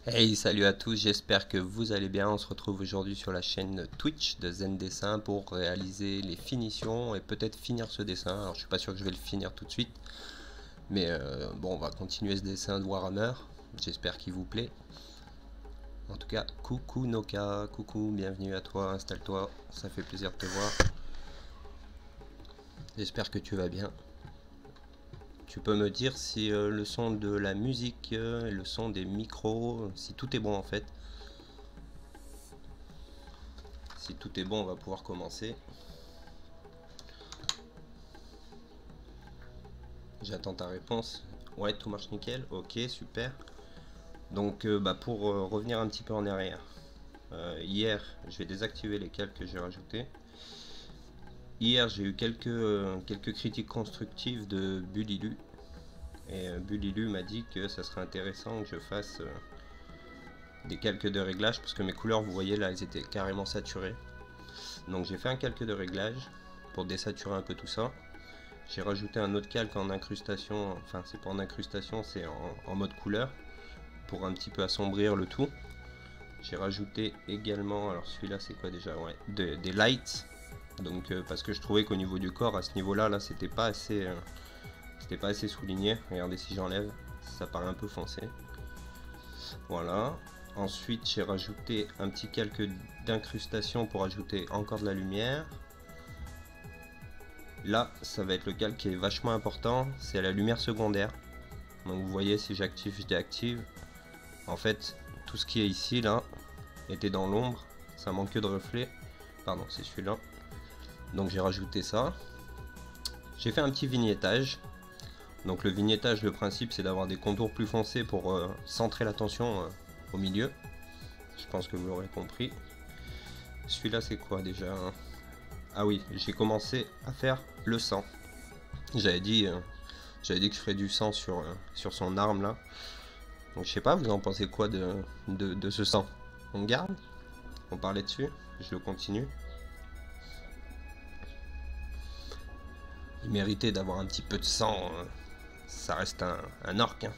Hey, salut à tous, j'espère que vous allez bien. On se retrouve aujourd'hui sur la chaîne Twitch de Zen Dessin pour réaliser les finitions et peut-être finir ce dessin. Alors je suis pas sûr que je vais le finir tout de suite, mais bon, on va continuer ce dessin de Warhammer. J'espère qu'il vous plaît. En tout cas, coucou Noka, coucou, bienvenue à toi, installe-toi, ça fait plaisir de te voir. J'espère que tu vas bien. Tu peux me dire si le son de la musique et le son des micros, si tout est bon en fait. Si tout est bon, on va pouvoir commencer. J'attends ta réponse. Ouais, tout marche nickel. Ok, super. Donc, pour revenir un petit peu en arrière. Hier, je vais désactiver les calques que j'ai rajoutés. Hier, j'ai eu quelques critiques constructives de Bulilu. Et Bulilu m'a dit que ça serait intéressant que je fasse des calques de réglage. Parce que mes couleurs, vous voyez là, elles étaient carrément saturées. Donc j'ai fait un calque de réglage pour désaturer un peu tout ça. J'ai rajouté un autre calque en incrustation, enfin c'est pas en incrustation, c'est en mode couleur, pour un petit peu assombrir le tout. J'ai rajouté également, alors celui-là c'est quoi déjà, ouais, des lights, donc parce que je trouvais qu'au niveau du corps, à ce niveau-là, là, c'était pas assez souligné. Regardez si j'enlève, ça paraît un peu foncé. Voilà. Ensuite j'ai rajouté un petit calque d'incrustation pour ajouter encore de la lumière. Là, ça va être le calque qui est vachement important, c'est la lumière secondaire. Donc vous voyez, si j'active, je déactive. En fait, tout ce qui est ici, là, était dans l'ombre. Ça manque que de reflet. Pardon, c'est celui-là. Donc j'ai rajouté ça. J'ai fait un petit vignettage. Donc le vignettage, le principe, c'est d'avoir des contours plus foncés pour centrer l'attention au milieu. Je pense que vous l'aurez compris. Celui-là, c'est quoi déjà? Ah oui, j'ai commencé à faire le sang. J'avais dit que je ferais du sang sur son arme là. Donc je sais pas, vous en pensez quoi de ce sang? On garde? On parlait dessus? Je le continue. Il méritait d'avoir un petit peu de sang. Ça reste un orc. Hein.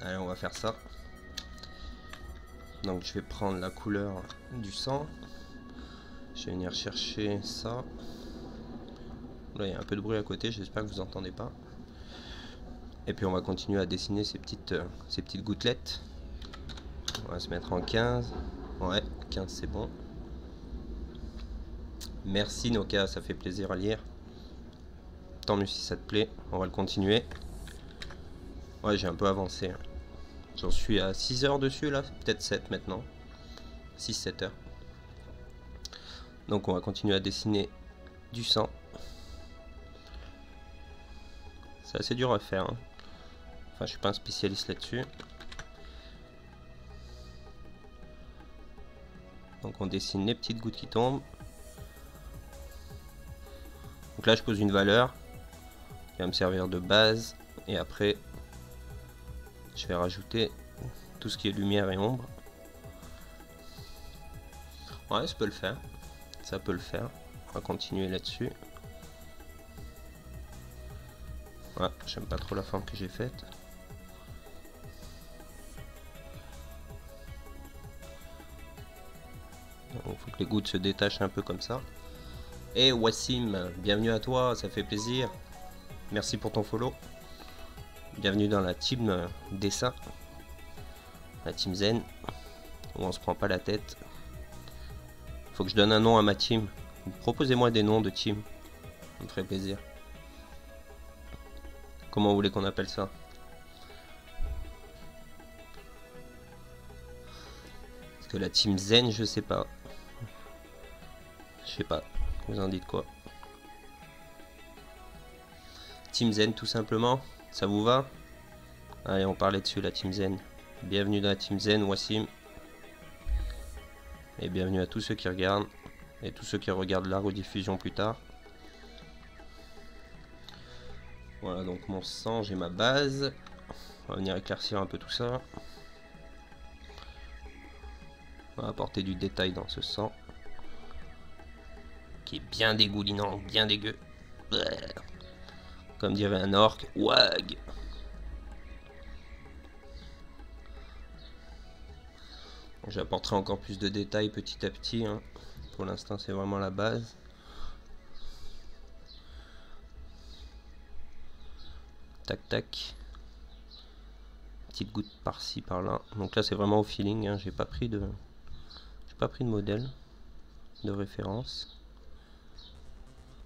Allez, on va faire ça. Donc je vais prendre la couleur du sang. Je vais venir chercher ça. Là, il y a un peu de bruit à côté, j'espère que vous entendez pas. Et puis on va continuer à dessiner ces petites gouttelettes. On va se mettre en 15. Ouais, 15 c'est bon. Merci Noka, ça fait plaisir à lire. Tant mieux si ça te plaît, on va le continuer. Ouais, j'ai un peu avancé. J'en suis à 6 heures dessus là, peut-être 7 maintenant. 6-7 heures. Donc on va continuer à dessiner du sang. C'est assez dur à faire. Hein. Enfin, je suis pas un spécialiste là-dessus. Donc on dessine les petites gouttes qui tombent. Donc là je pose une valeur qui va me servir de base. Et après je vais rajouter tout ce qui est lumière et ombre. Ouais, ça peut le faire. Ça peut le faire. On va continuer là-dessus. Ouais, j'aime pas trop la forme que j'ai faite. Il faut que les gouttes se détachent un peu comme ça. Et Wassim, bienvenue à toi, ça fait plaisir. Merci pour ton follow. Bienvenue dans la team dessin. La team Zen. Où on se prend pas la tête. Faut que je donne un nom à ma team. Proposez-moi des noms de team. Ça me ferait plaisir. Comment vous voulez qu'on appelle ça? Parce que la team Zen, je sais pas. Je sais pas. Vous en dites quoi? Team Zen tout simplement. Ça vous va? Allez, on parlait dessus la team Zen. Bienvenue dans la team Zen, Wassim. Et bienvenue à tous ceux qui regardent. Et tous ceux qui regardent la rediffusion plus tard. Voilà, donc mon sang, j'ai ma base. On va venir éclaircir un peu tout ça. On va apporter du détail dans ce sang. Qui est bien dégoulinant, bien dégueu. Comme dirait un orc, wag. J'apporterai encore plus de détails petit à petit, hein. Pour l'instant c'est vraiment la base. Tac tac. Petite goutte par-ci par-là. Donc là c'est vraiment au feeling, hein. J'ai pas pris de modèle de référence.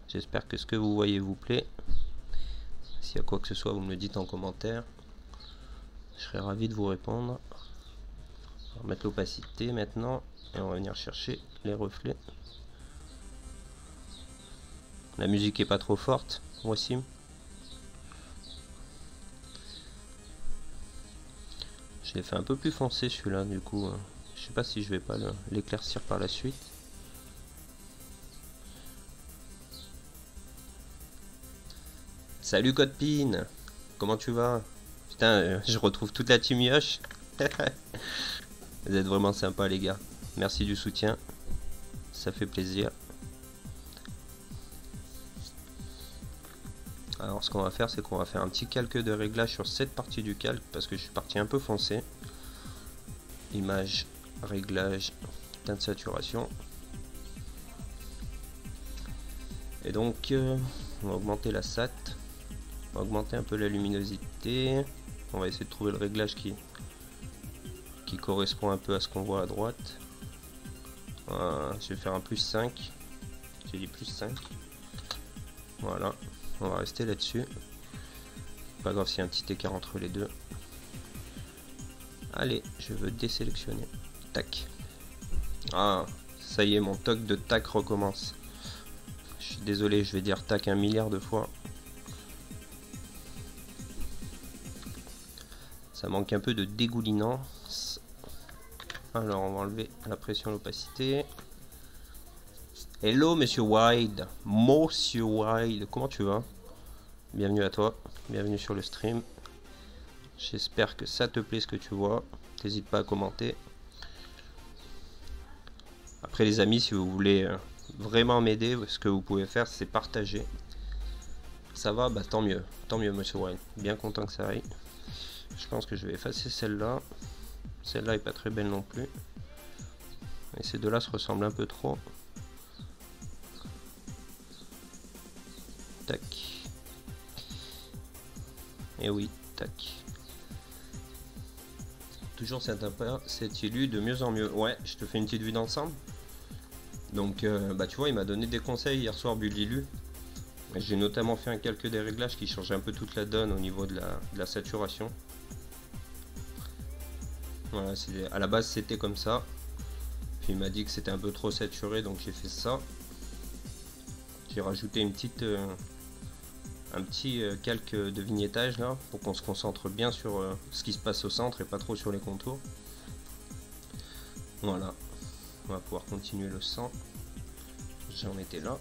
J'espère que ce que vous voyez vous plaît. S'il y a quoi que ce soit, vous me le dites en commentaire. Je serai ravi de vous répondre. On va mettre l'opacité maintenant et on va venir chercher les reflets. La musique est pas trop forte, voici. Je l'ai fait un peu plus foncé celui-là, du coup. Je sais pas si je vais pas l'éclaircir par la suite. Salut Codepin, comment tu vas? Putain, je retrouve toute la team Yosh. Vous êtes vraiment sympas les gars. Merci du soutien. Ça fait plaisir. Alors ce qu'on va faire, c'est qu'on va faire un petit calque de réglage sur cette partie du calque parce que je suis parti un peu foncé. Image, réglage, teinte saturation. Et donc on va augmenter la SAT. On va augmenter un peu la luminosité. On va essayer de trouver le réglage qui correspond un peu à ce qu'on voit à droite. Je vais faire un plus 5. J'ai dit plus 5. Voilà. On va rester là-dessus. Pas grave s'il y a un petit écart entre les deux. Allez, je veux désélectionner. Tac. Ah, ça y est, mon toc de tac recommence. Je suis désolé, je vais dire tac 1 milliard de fois. Ça manque un peu de dégoulinance. Alors, on va enlever la pression, l'opacité. Hello, monsieur Wide. Monsieur Wide, comment tu vas? Bienvenue à toi. Bienvenue sur le stream. J'espère que ça te plaît ce que tu vois. N'hésite pas à commenter. Après les amis, si vous voulez vraiment m'aider, ce que vous pouvez faire, c'est partager. Ça va, bah tant mieux monsieur Wine. Bien content que ça aille. Je pense que je vais effacer celle-là. Celle-là est pas très belle non plus. Et ces deux-là se ressemblent un peu trop. Tac. Et oui, tac. Toujours cet élu de mieux en mieux. Ouais, je te fais une petite vue d'ensemble. Donc, bah tu vois, il m'a donné des conseils hier soir, Bulilu. J'ai notamment fait un calque des réglages qui change un peu toute la donne au niveau de la saturation. Voilà, à la base c'était comme ça. Puis il m'a dit que c'était un peu trop saturé, donc j'ai fait ça. J'ai rajouté un petit calque de vignettage là, pour qu'on se concentre bien sur ce qui se passe au centre et pas trop sur les contours. Voilà, on va pouvoir continuer le sang. J'en étais là.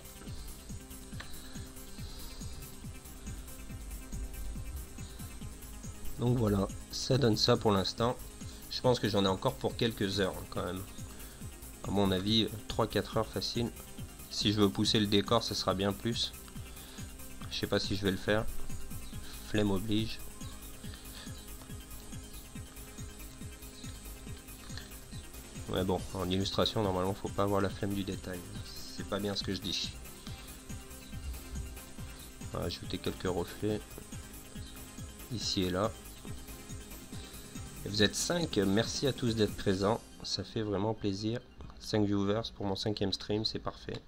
Donc voilà, ça donne ça pour l'instant. Je pense que j'en ai encore pour quelques heures hein, quand même. À mon avis, 3-4 heures facile. Si je veux pousser le décor, ça sera bien plus. Je sais pas si je vais le faire. Flemme oblige. Ouais bon, en illustration, normalement, faut pas avoir la flemme du détail. C'est pas bien ce que je dis. On va ajouter quelques reflets. Ici et là. Et vous êtes 5, merci à tous d'être présents. Ça fait vraiment plaisir. 5 viewers pour mon 5e stream, c'est parfait.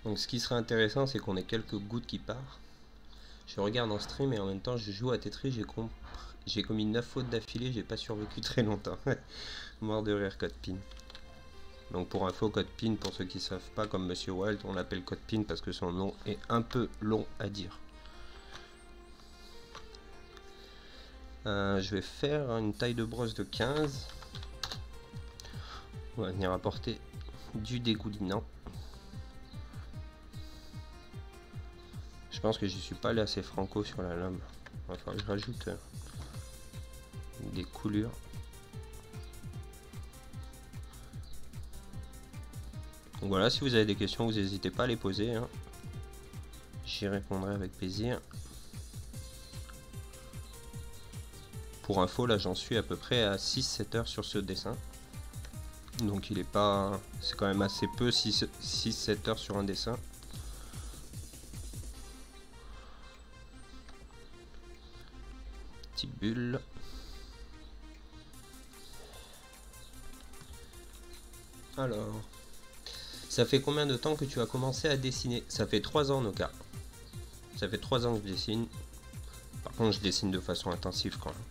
Donc ce qui serait intéressant, c'est qu'on ait quelques gouttes qui partent. Je regarde en stream et en même temps je joue à Tetris. J'ai commis 9 fautes d'affilée, j'ai pas survécu très longtemps. Mort de rire Codepin. Donc pour info, Codepin, pour ceux qui ne savent pas, comme Monsieur Wild, on l'appelle Codepin parce que son nom est un peu long à dire. Je vais faire une taille de brosse de 15. On va venir apporter du dégoulinant. Je pense que je suis pas allé assez franco sur la lame. Il va falloir que je rajoute des coulures. Donc voilà, si vous avez des questions, vous n'hésitez pas à les poser. Hein. J'y répondrai avec plaisir. pour info, là j'en suis à peu près à 6-7 heures sur ce dessin. Donc il est pas... c'est quand même assez peu, 6-7 heures sur un dessin. Petite bulle. Alors, ça fait combien de temps que tu as commencé à dessiner? Ça fait 3 ans, Noka. Ça fait 3 ans que je dessine. Par contre, je dessine de façon intensive quand même.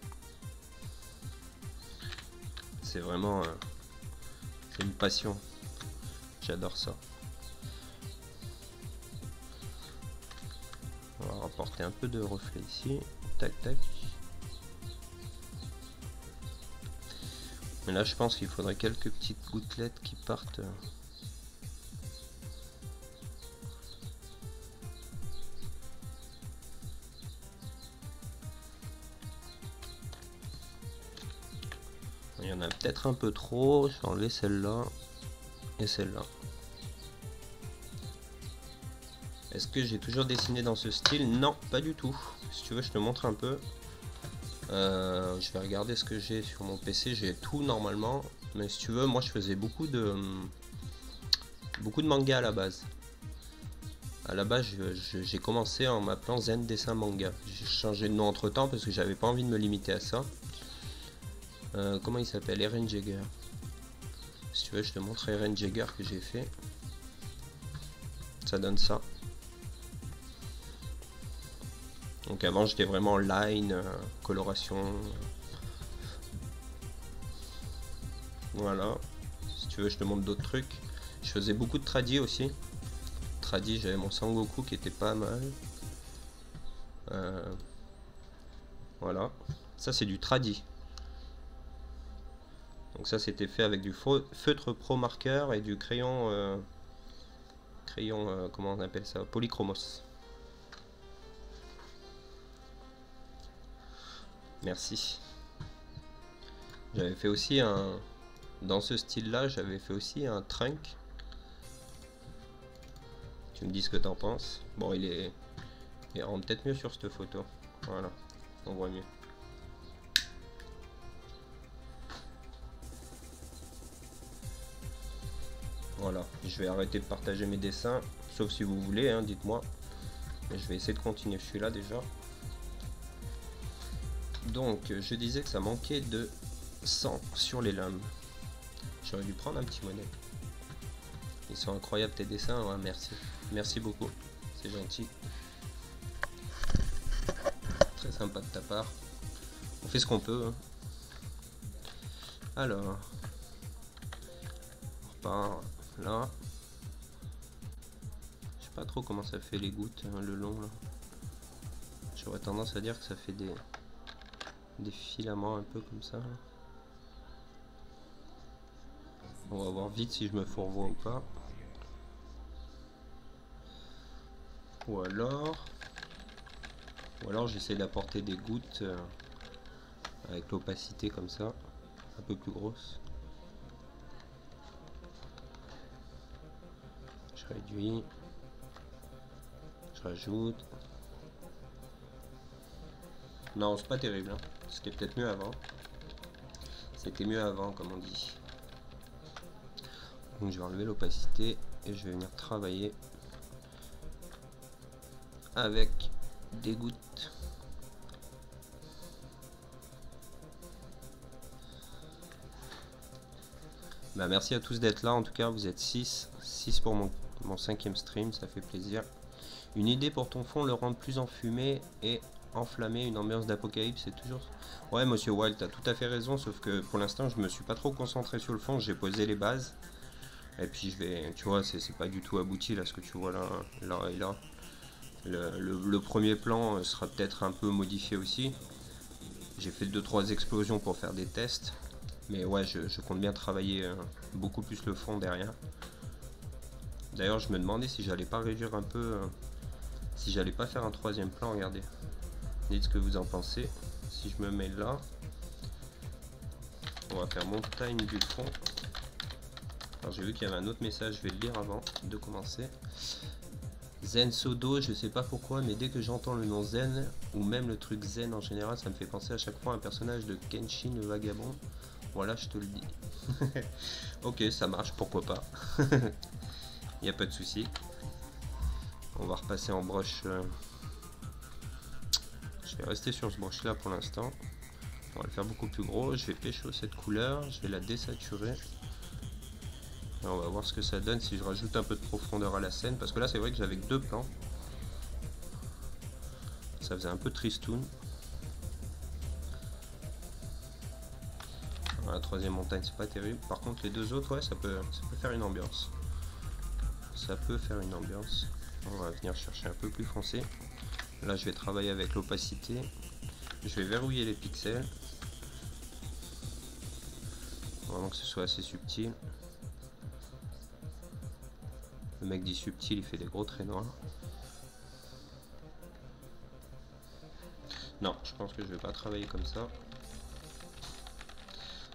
C'est vraiment... c'est une passion. J'adore ça. On va rapporter un peu de reflet ici. Tac, tac. Mais là, je pense qu'il faudrait quelques petites gouttelettes qui partent. Il y en a peut-être un peu trop. Je vais enlever celle-là et celle-là. Est-ce que j'ai toujours dessiné dans ce style? Non, pas du tout. Si tu veux, je te montre un peu. Je vais regarder ce que j'ai sur mon PC. J'ai tout normalement. Mais si tu veux, moi je faisais beaucoup de mangas à la base. À la base, j'ai commencé en m'appelant Zen Dessin Manga. J'ai changé de nom entre temps parce que j'avais pas envie de me limiter à ça. Comment il s'appelle? Eren Jaeger. Si tu veux, je te montre Eren Jaeger que j'ai fait. Ça donne ça. Donc avant, j'étais vraiment line, coloration. Voilà. Si tu veux, je te montre d'autres trucs. Je faisais beaucoup de tradi aussi. Tradi, j'avais mon Sangoku qui était pas mal. Voilà. Ça, c'est du tradi. Donc ça, c'était fait avec du feutre pro marqueur et du crayon... comment on appelle ça? Polychromos. Merci. J'avais fait aussi un... Dans ce style-là, j'avais fait aussi un trunk. Tu me dis ce que t'en penses. Bon, il rend peut-être mieux sur cette photo. Voilà, on voit mieux. Voilà, je vais arrêter de partager mes dessins, sauf si vous voulez, hein, dites-moi. Mais je vais essayer de continuer, je suis là déjà. Donc, je disais que ça manquait de sang sur les lames. J'aurais dû prendre un petit monnaie. Ils sont incroyables tes dessins, ouais, merci. Merci beaucoup, c'est gentil. Très sympa de ta part. On fait ce qu'on peut. Hein. Alors, on repart là. Je sais pas trop comment ça fait les gouttes, hein, le long là. J'aurais tendance à dire que ça fait des filaments un peu comme ça. On va voir vite si je me fourvoie ou pas. Ou alors j'essaie d'apporter des gouttes avec l'opacité comme ça, un peu plus grosse. Je réduis, je rajoute. Non, c'est pas terrible, hein. C'était peut-être mieux avant. C'était mieux avant, comme on dit. Donc je vais enlever l'opacité et je vais venir travailler avec des gouttes. Bah, merci à tous d'être là, en tout cas vous êtes 6 pour mon 5e stream, ça fait plaisir. Une idée pour ton fond, le rendre plus enfumé et enflammé, une ambiance d'apocalypse, c'est toujours... Ouais monsieur Wild, t'as tout à fait raison, sauf que pour l'instant je me suis pas trop concentré sur le fond, j'ai posé les bases. Et puis je vais, tu vois, c'est pas du tout abouti là ce que tu vois là et là. Le premier plan sera peut-être un peu modifié aussi. J'ai fait 2-3 explosions pour faire des tests. Mais ouais, je compte bien travailler beaucoup plus le fond derrière. D'ailleurs, je me demandais si j'allais pas réduire un peu, si j'allais pas faire un 3e plan, regardez. Dites ce que vous en pensez. Si je me mets là, on va faire montagne du fond. Alors j'ai vu qu'il y avait un autre message, je vais le lire avant de commencer. Zen Sodo, je sais pas pourquoi, mais dès que j'entends le nom Zen, ou même le truc Zen en général, ça me fait penser à chaque fois à un personnage de Kenshin le Vagabond. Voilà, je te le dis. Ok, ça marche, pourquoi pas. Il n'y a pas de souci. On va repasser en brush. Je vais rester sur ce brush là pour l'instant. On va le faire beaucoup plus gros. Je vais pécho cette couleur, je vais la désaturer. Et on va voir ce que ça donne si je rajoute un peu de profondeur à la scène. Parce que là, c'est vrai que j'avais que 2 plans. Ça faisait un peu tristoun. La 3e montagne, c'est pas terrible. Par contre, les 2 autres, ouais, ça peut faire une ambiance. Ça peut faire une ambiance. On va venir chercher un peu plus foncé. Là, je vais travailler avec l'opacité. Je vais verrouiller les pixels. Vraiment que ce soit assez subtil. Le mec dit subtil, il fait des gros traits noirs. Non, je pense que je vais pas travailler comme ça.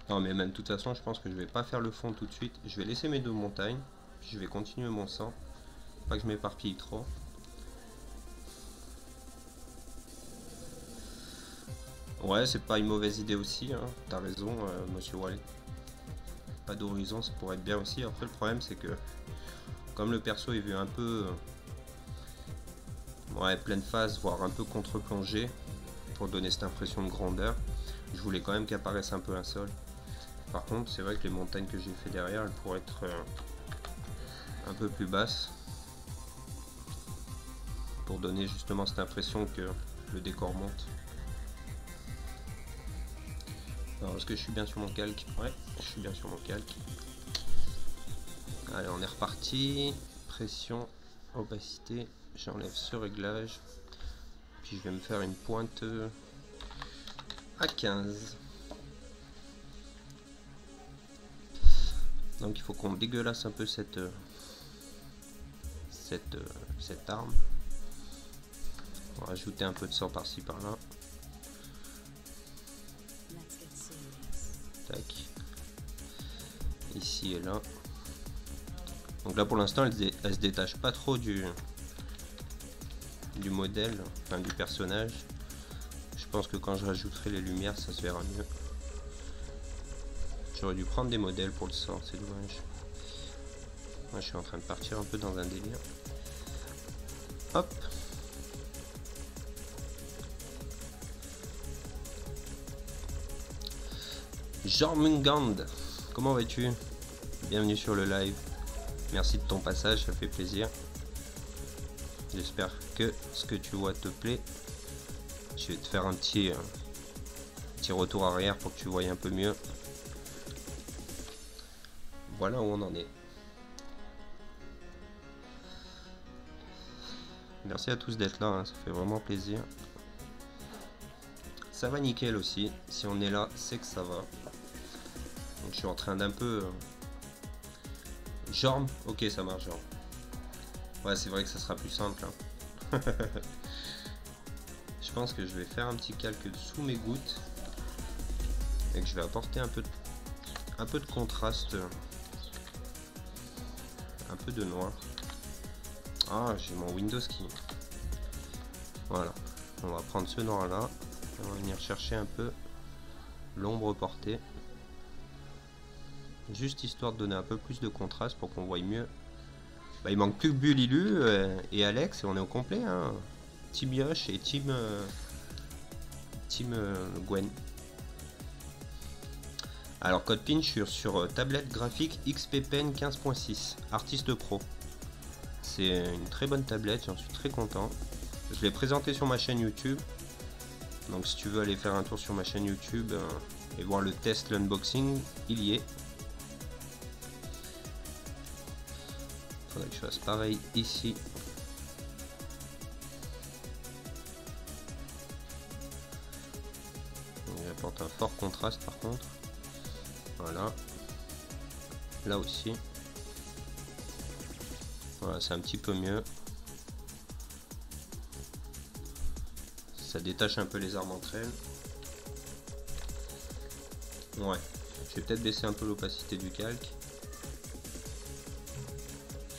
Non, mais même de toute façon, je pense que je vais pas faire le fond tout de suite. Je vais laisser mes 2 montagnes. Puis je vais continuer mon sang. Pas que je m'éparpille trop. Ouais, c'est pas une mauvaise idée aussi. Hein. T'as raison, monsieur Wallet. Pas d'horizon, ça pourrait être bien aussi. Après, le problème, c'est que comme le perso est vu un peu ouais, pleine face, voire un peu contre-plongé, pour donner cette impression de grandeur, je voulais quand même qu'apparaisse un peu un sol. Par contre, c'est vrai que les montagnes que j'ai fait derrière, elles pourraient être un peu plus basses, pour donner justement cette impression que le décor monte. Alors, est-ce que je suis bien sur mon calque? Ouais, je suis bien sur mon calque. Allez, on est reparti. Pression, opacité, j'enlève ce réglage. Puis je vais me faire une pointe à 15. Donc il faut qu'on dégueulasse un peu cette arme. On va rajouter un peu de sang par-ci par-là. Tac. Ici et là. Donc là pour l'instant elle se détache pas trop du modèle, enfin du personnage. Je pense que quand je rajouterai les lumières ça se verra mieux. J'aurais dû prendre des modèles pour le sang, c'est dommage. Moi je suis en train de partir un peu dans un délire. Hop. Jormungand, comment vas-tu? Bienvenue sur le live. Merci de ton passage, ça fait plaisir. J'espère que ce que tu vois te plaît. Je vais te faire un petit retour arrière pour que tu voies un peu mieux. Voilà où on en est. Merci à tous d'être là, hein, ça fait vraiment plaisir. Ça va nickel aussi. Si on est là, c'est que ça va. Donc je suis en train d'un peu... Jorm, ok ça marche Jorm. Ouais c'est vrai que ça sera plus simple. Hein. Je pense que je vais faire un petit calque sous mes gouttes. Et que je vais apporter un peu de contraste. Un peu de noir. Ah j'ai mon Windows qui... Voilà. On va prendre ce noir là. On va venir chercher un peu l'ombre portée. Juste histoire de donner un peu plus de contraste pour qu'on voie mieux. Bah, il manque plus que Bulilu et Alex et on est au complet. Hein. Team Yosh et Team Gwen. Alors code PIN, je suis sur tablette graphique XP Pen 15.6 Artiste Pro. C'est une très bonne tablette, j'en suis très content. Je l'ai présenté sur ma chaîne YouTube. Donc si tu veux aller faire un tour sur ma chaîne YouTube et voir le test, l'unboxing, il y est. Faudrait que je fasse pareil ici. Il apporte un fort contraste par contre. Voilà. Là aussi. Voilà, c'est un petit peu mieux. Ça détache un peu les armes entre elles. Ouais. Je vais peut-être baisser un peu l'opacité du calque.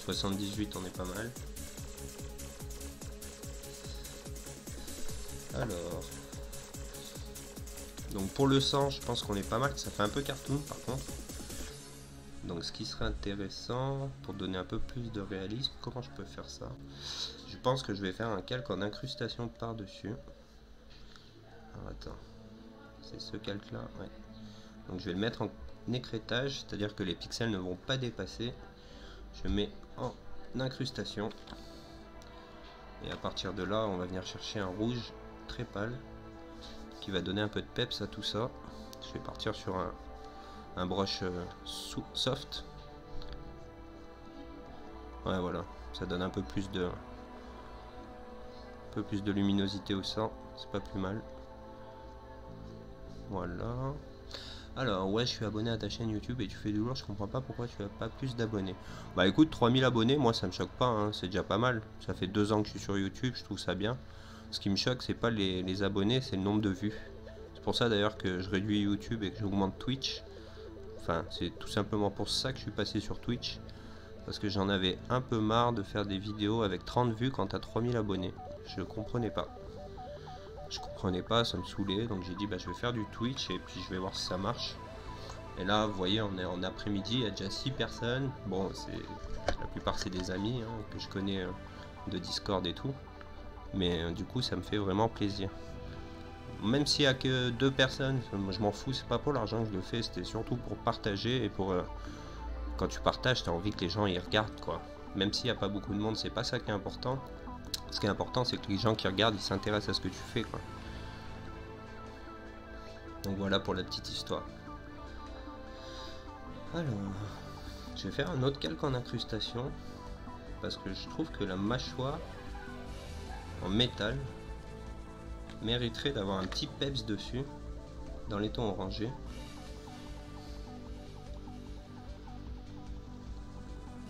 78 on est pas mal. Alors, donc pour le sang, je pense qu'on est pas mal. Ça fait un peu cartoon par contre. Donc ce qui serait intéressant pour donner un peu plus de réalisme, comment je peux faire ça? Je pense que je vais faire un calque en incrustation par-dessus. Alors attends, c'est ce calque là, ouais. Donc je vais le mettre en écrêtage, c'est-à-dire que les pixels ne vont pas dépasser. Je mets en incrustation. Et à partir de là, on va venir chercher un rouge très pâle qui va donner un peu de peps à tout ça. Je vais partir sur un brush soft. Ouais, voilà, ça donne un peu plus de luminosité au sang, c'est pas plus mal. Voilà. Alors ouais, je suis abonné à ta chaîne YouTube et tu fais du lourd, je comprends pas pourquoi tu as pas plus d'abonnés. Bah écoute, 3000 abonnés, moi ça me choque pas, hein, c'est déjà pas mal. Ça fait 2 ans que je suis sur YouTube, je trouve ça bien. Ce qui me choque, c'est pas les abonnés, c'est le nombre de vues. C'est pour ça d'ailleurs que je réduis YouTube et que j'augmente Twitch. Enfin, c'est tout simplement pour ça que je suis passé sur Twitch. Parce que j'en avais un peu marre de faire des vidéos avec 30 vues quand t'as 3000 abonnés. Je comprenais pas. Je comprenais pas, ça me saoulait, donc j'ai dit bah je vais faire du Twitch et puis je vais voir si ça marche. Et là vous voyez, on est en après-midi, il y a déjà 6 personnes. Bon, la plupart c'est des amis hein, que je connais de Discord et tout. Mais du coup ça me fait vraiment plaisir. Même s'il n'y a que 2 personnes, je m'en fous, c'est pas pour l'argent que je le fais, c'était surtout pour partager et pour... quand tu partages, tu as envie que les gens y regardent quoi. Même s'il n'y a pas beaucoup de monde, c'est pas ça qui est important. Ce qui est important, c'est que les gens qui regardent, ils s'intéressent à ce que tu fais quoi. Donc voilà pour la petite histoire. Alors, je vais faire un autre calque en incrustation parce que je trouve que la mâchoire en métal mériterait d'avoir un petit peps dessus dans les tons orangés.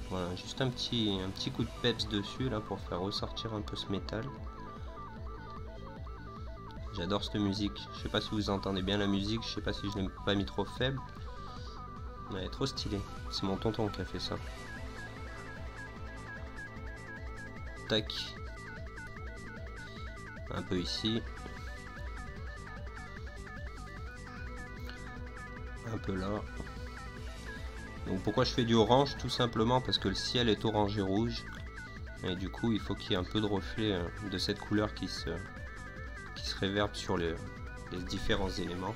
Voilà, juste un petit coup de peps dessus là pour faire ressortir un peu ce métal. J'adore cette musique. Je sais pas si vous entendez bien la musique, je sais pas si je l'ai pas mis trop faible. Mais elle est trop stylée. C'est mon tonton qui a fait ça. Tac. Un peu ici. Un peu là. Donc pourquoi je fais du orange? Tout simplement parce que le ciel est orange et rouge. Et du coup il faut qu'il y ait un peu de reflet de cette couleur qui se réverbe sur les différents éléments.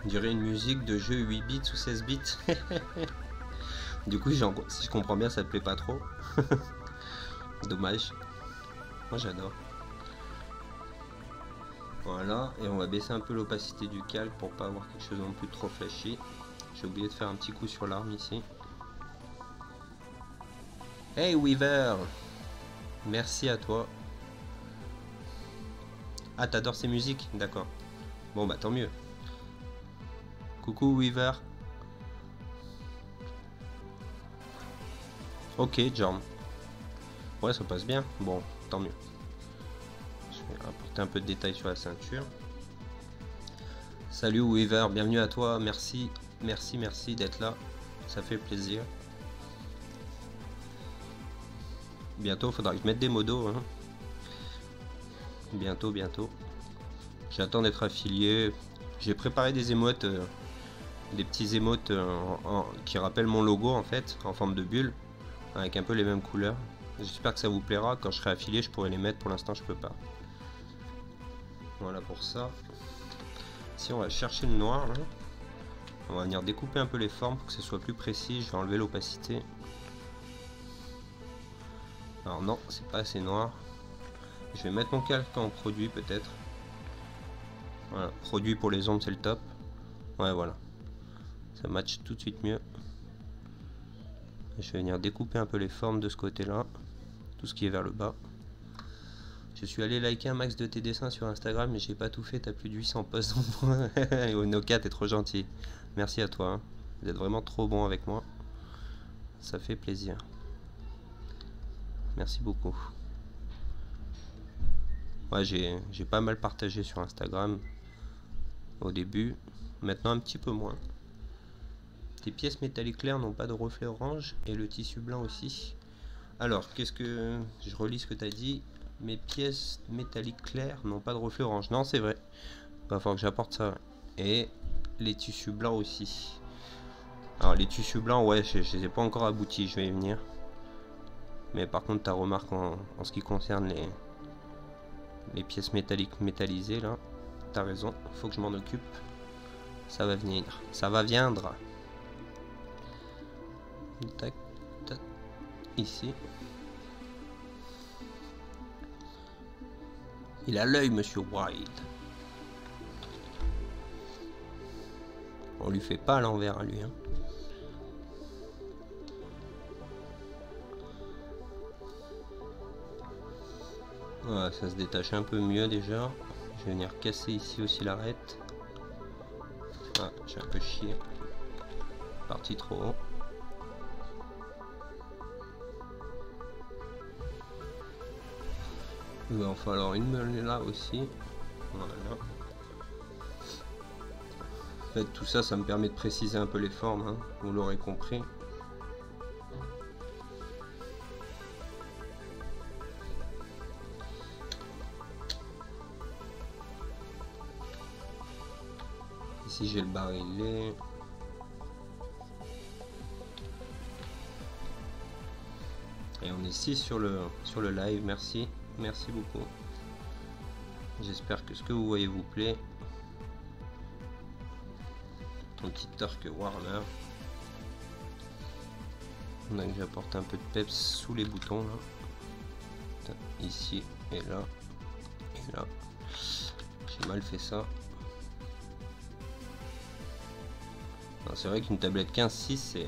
On dirait une musique de jeu 8 bits ou 16 bits. Du coup, si je comprends bien, ça te plaît pas trop. Dommage. Moi, j'adore. Voilà, et on va baisser un peu l'opacité du calque pour pas avoir quelque chose non plus trop flashy. J'ai oublié de faire un petit coup sur l'arme ici. Hey Weaver! Merci à toi. Ah, t'adores ces musiques? D'accord. Bon, bah tant mieux. Coucou Weaver. Ok, Jorm. Ouais, ça passe bien. Bon, tant mieux. Je vais apporter un peu de détails sur la ceinture. Salut Weaver, bienvenue à toi. Merci, merci, merci d'être là. Ça fait plaisir. Bientôt, faudra que je mette des modos. Hein. Bientôt, bientôt. J'attends d'être affilié. J'ai préparé des émotes, des petits émotes qui rappellent mon logo en fait, en forme de bulle, avec un peu les mêmes couleurs. J'espère que ça vous plaira. Quand je serai affilié, je pourrai les mettre. Pour l'instant, je peux pas. Voilà pour ça. Si on va chercher le noir, là, on va venir découper un peu les formes pour que ce soit plus précis. Je vais enlever l'opacité. Alors non, c'est pas assez noir. Je vais mettre mon calque en produit peut-être. Voilà, produit pour les ombres, c'est le top. Ouais, voilà. Ça match tout de suite mieux. Je vais venir découper un peu les formes de ce côté-là. Tout ce qui est vers le bas. Je suis allé liker un max de tes dessins sur Instagram, mais j'ai pas tout fait. T'as plus de 800 posts. Noka, t'es trop gentil. Merci à toi. Hein. Vous êtes vraiment trop bon avec moi. Ça fait plaisir. Merci beaucoup. Ouais, j'ai pas mal partagé sur Instagram au début. Maintenant un petit peu moins. Tes pièces métalliques claires n'ont pas de reflet orange et le tissu blanc aussi. Alors, qu'est-ce que... Je relis ce que tu as dit. Mes pièces métalliques claires n'ont pas de reflet orange. Non, c'est vrai. Va falloir que j'apporte ça. Et les tissus blancs aussi. Alors, les tissus blancs, ouais, je les ai pas encore aboutis. Je vais y venir. Mais par contre, ta remarque en ce qui concerne les pièces métalliques métallisées, là, t'as raison. Faut que je m'en occupe. Ça va venir. Ça va viendre. Tac, tac. Ici. Il a l'œil, monsieur Wild. On lui fait pas à l'envers à lui, hein. Voilà, ça se détache un peu mieux déjà. Je vais venir casser ici aussi l'arête. Ah, j'ai un peu chié. Parti trop haut. Il va en falloir une meule là aussi. Voilà. En fait, tout ça, ça me permet de préciser un peu les formes, hein, vous l'aurez compris. Ici, j'ai le barillet. Et on est 6 sur le live, merci. Merci beaucoup. J'espère que ce que vous voyez vous plaît. Ton petit arc Warner. Donc j'apporte un peu de peps sous les boutons là. Ici et là. Et là. J'ai mal fait ça. C'est vrai qu'une tablette 15.6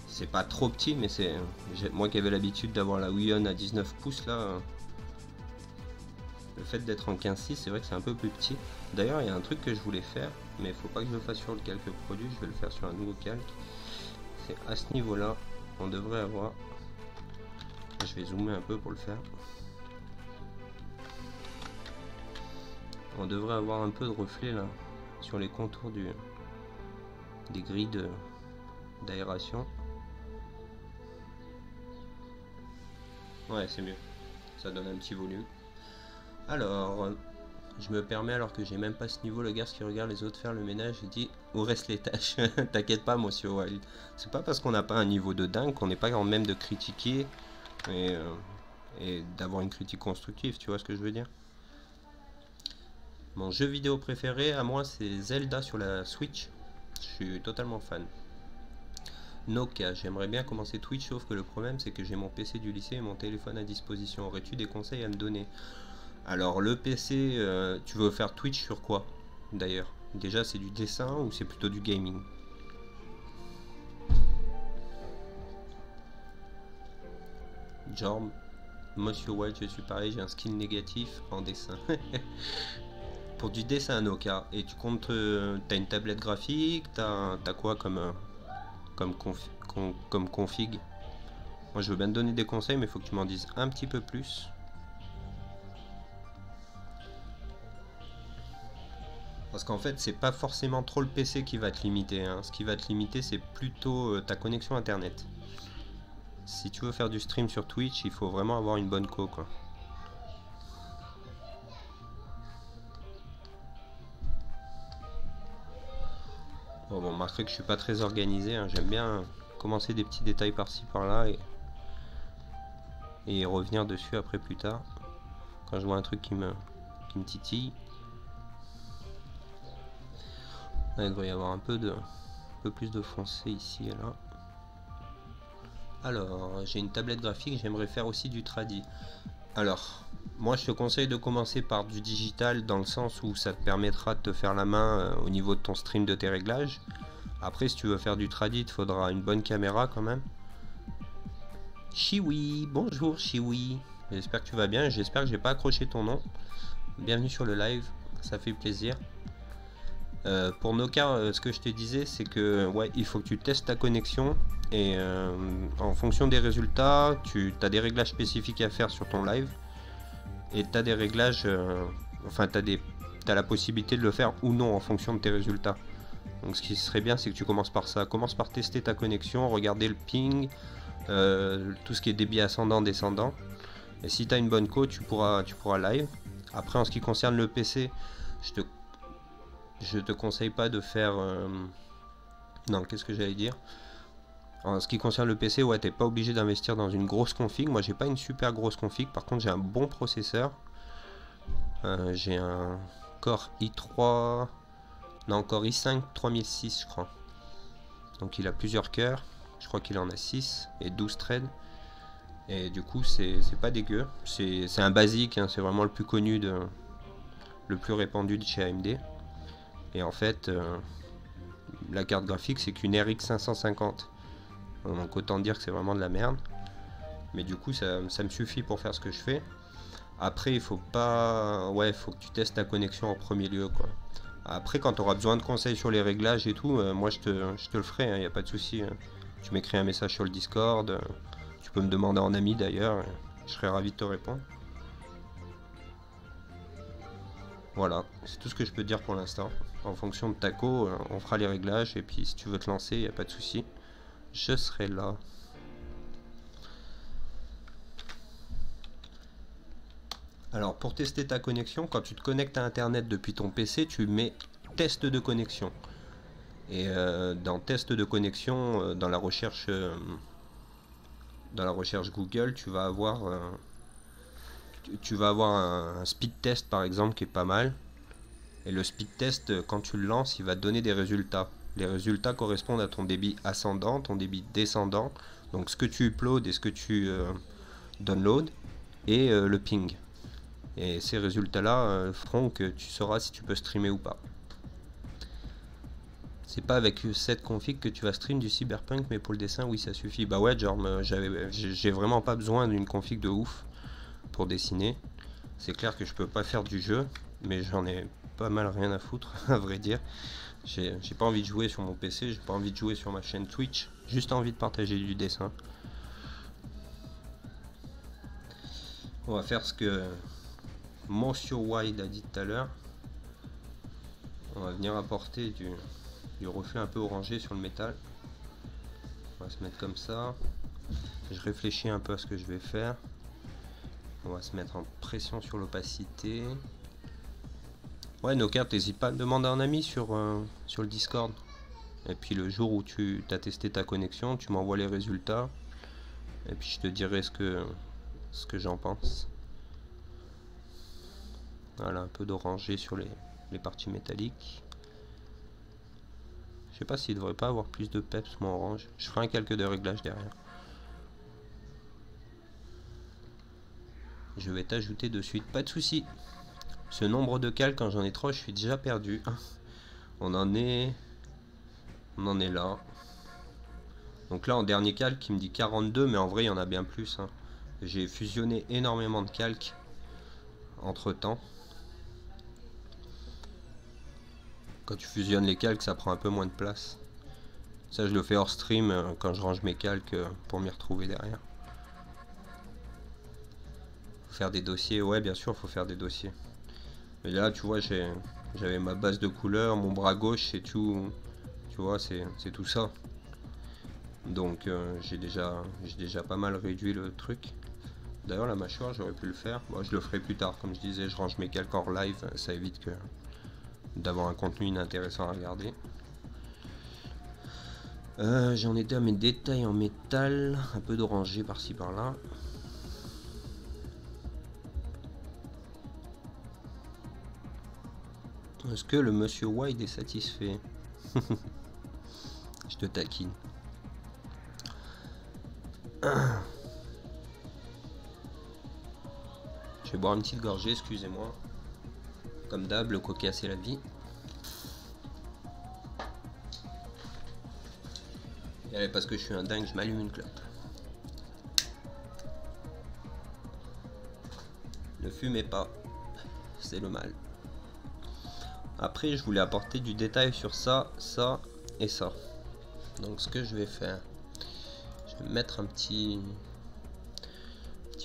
c'est pas trop petit, mais c'est moi qui avais l'habitude d'avoir la Wii On à 19 pouces là. Le fait d'être en 15.6, c'est vrai que c'est un peu plus petit. D'ailleurs, il y a un truc que je voulais faire, mais il faut pas que je le fasse sur le calque produit, je vais le faire sur un nouveau calque. C'est à ce niveau-là, on devrait avoir... Je vais zoomer un peu pour le faire. On devrait avoir un peu de reflet là, sur les contours des grilles d'aération. Ouais, c'est mieux. Ça donne un petit volume. Alors, je me permets, alors que j'ai même pas ce niveau, le gars qui regarde les autres faire le ménage, il dit où restent les tâches. T'inquiète pas, monsieur Wild. C'est pas parce qu'on n'a pas un niveau de dingue qu'on n'est pas quand même de critiquer et d'avoir une critique constructive, tu vois ce que je veux dire. Mon jeu vidéo préféré à moi, c'est Zelda sur la Switch. Je suis totalement fan. Nokia, j'aimerais bien commencer Twitch, sauf que le problème c'est que j'ai mon PC du lycée et mon téléphone à disposition. Aurais-tu des conseils à me donner? Alors le PC, tu veux faire Twitch sur quoi d'ailleurs? Déjà c'est du dessin ou c'est plutôt du gaming? Jorm, Monsieur Wild, je suis pareil, j'ai un skill négatif en dessin. Pour du dessin Nokia, et tu comptes, t'as une tablette graphique, t'as quoi comme config? Moi je veux bien te donner des conseils, mais il faut que tu m'en dises un petit peu plus. Parce qu'en fait, c'est pas forcément trop le PC qui va te limiter, hein. Ce qui va te limiter, c'est plutôt ta connexion internet. Si tu veux faire du stream sur Twitch, il faut vraiment avoir une bonne co, quoi. Bon, vous remarquerez que je suis pas très organisé, hein. J'aime bien commencer des petits détails par-ci par-là et revenir dessus après plus tard. Quand je vois un truc qui me titille. Là, il devrait y avoir un peu plus de foncé ici et là. Alors, j'ai une tablette graphique, j'aimerais faire aussi du tradi. Alors, moi je te conseille de commencer par du digital dans le sens où ça te permettra de te faire la main au niveau de ton stream, de tes réglages. Après, si tu veux faire du tradi, il te faudra une bonne caméra quand même. Chiwi, bonjour Chiwi. J'espère que tu vas bien, j'espère que j'ai pas accroché ton nom. Bienvenue sur le live, ça fait plaisir. Pour Nokia, ce que je te disais, c'est que ouais, il faut que tu testes ta connexion et en fonction des résultats, tu as des réglages spécifiques à faire sur ton live et tu as des réglages, enfin tu as la possibilité de le faire ou non en fonction de tes résultats. Donc ce qui serait bien, c'est que tu commences par ça, commence par tester ta connexion, regarder le ping, tout ce qui est débit ascendant, descendant. Et si tu as une bonne co, tu pourras live. Après, en ce qui concerne le PC, je te conseille pas de faire... Non, qu'est-ce que j'allais dire? En ce qui concerne le PC, ouais, t'es pas obligé d'investir dans une grosse config. Moi, j'ai pas une super grosse config. Par contre, j'ai un bon processeur. J'ai un Core i3... Non, Core i5 3006, je crois. Donc, il a plusieurs cœurs. Je crois qu'il en a 6 et 12 threads. Et du coup, c'est pas dégueu. C'est un basique, hein, c'est vraiment le plus connu, le plus répandu de chez AMD. Et en fait, la carte graphique, c'est qu'une RX 550. Donc autant dire que c'est vraiment de la merde. Mais du coup, ça me suffit pour faire ce que je fais. Après, il faut pas... Ouais, il faut que tu testes ta connexion en premier lieu, quoi. Après, quand tu auras besoin de conseils sur les réglages et tout, moi, je te le ferai, il n'y a pas de souci. Tu m'écris un message sur le Discord. Tu peux me demander en ami, d'ailleurs. Je serai ravi de te répondre. Voilà, c'est tout ce que je peux te dire pour l'instant. En fonction de ta co, on fera les réglages. Et puis, si tu veux te lancer, il n'y a pas de souci. Je serai là. Alors pour tester ta connexion, quand tu te connectes à internet depuis ton PC, tu mets test de connexion. Et dans test de connexion, dans la recherche Google, tu vas avoir un speed test par exemple qui est pas mal. Et le speed test, quand tu le lances, il va te donner des résultats. Les résultats correspondent à ton débit ascendant, ton débit descendant, donc ce que tu uploads et ce que tu downloads, et le ping. Et ces résultats-là feront que tu sauras si tu peux streamer ou pas. C'est pas avec cette config que tu vas stream du Cyberpunk, mais pour le dessin, oui, ça suffit. Bah ouais, genre, j'ai vraiment pas besoin d'une config de ouf pour dessiner. C'est clair que je peux pas faire du jeu, mais j'en ai pas mal rien à foutre, à vrai dire. J'ai pas envie de jouer sur mon PC, j'ai pas envie de jouer sur ma chaîne Twitch, juste envie de partager du dessin. On va faire ce que Monsieur Wide a dit tout à l'heure. On va venir apporter du reflet un peu orangé sur le métal. On va se mettre comme ça. Je réfléchis un peu à ce que je vais faire. On va se mettre en pression sur l'opacité. Ouais, nos cartes, n'hésite pas à me demander un ami sur le Discord. Et puis le jour où tu as testé ta connexion, tu m'envoies les résultats. Et puis je te dirai ce que j'en pense. Voilà, un peu d'orangé sur les parties métalliques. Je sais pas s'il devrait pas avoir plus de peps, mon orange. Je ferai un calque de réglage derrière. Je vais t'ajouter de suite, pas de souci. Ce nombre de calques, quand j'en ai 3, je suis déjà perdu. On en est là. Donc là, en dernier calque, il me dit 42, mais en vrai, il y en a bien plus. J'ai fusionné énormément de calques entre temps. Quand tu fusionnes les calques, ça prend un peu moins de place. Ça, je le fais hors stream quand je range mes calques pour m'y retrouver derrière. Faut faire des dossiers, ouais, bien sûr, faut faire des dossiers. Mais là, tu vois, j'avais ma base de couleurs, mon bras gauche, c'est tout. Tu vois, c'est tout ça. Donc, j'ai déjà pas mal réduit le truc. D'ailleurs, la mâchoire, j'aurais pu le faire. Bon, je le ferai plus tard, comme je disais, je range mes calques hors live, ça évite d'avoir un contenu inintéressant à regarder. J'en étais à mes détails en métal, un peu d'orangé par-ci par-là. Est-ce que le monsieur Wide est satisfait? Je te taquine. Je vais boire une petite gorgée, excusez-moi. Comme d'hab, le coca c'est la vie. Et allez, parce que je suis un dingue, je m'allume une clope. Ne fumez pas, c'est le mal. Après, je voulais apporter du détail sur ça, ça et ça. Donc ce que je vais faire, je vais mettre un petit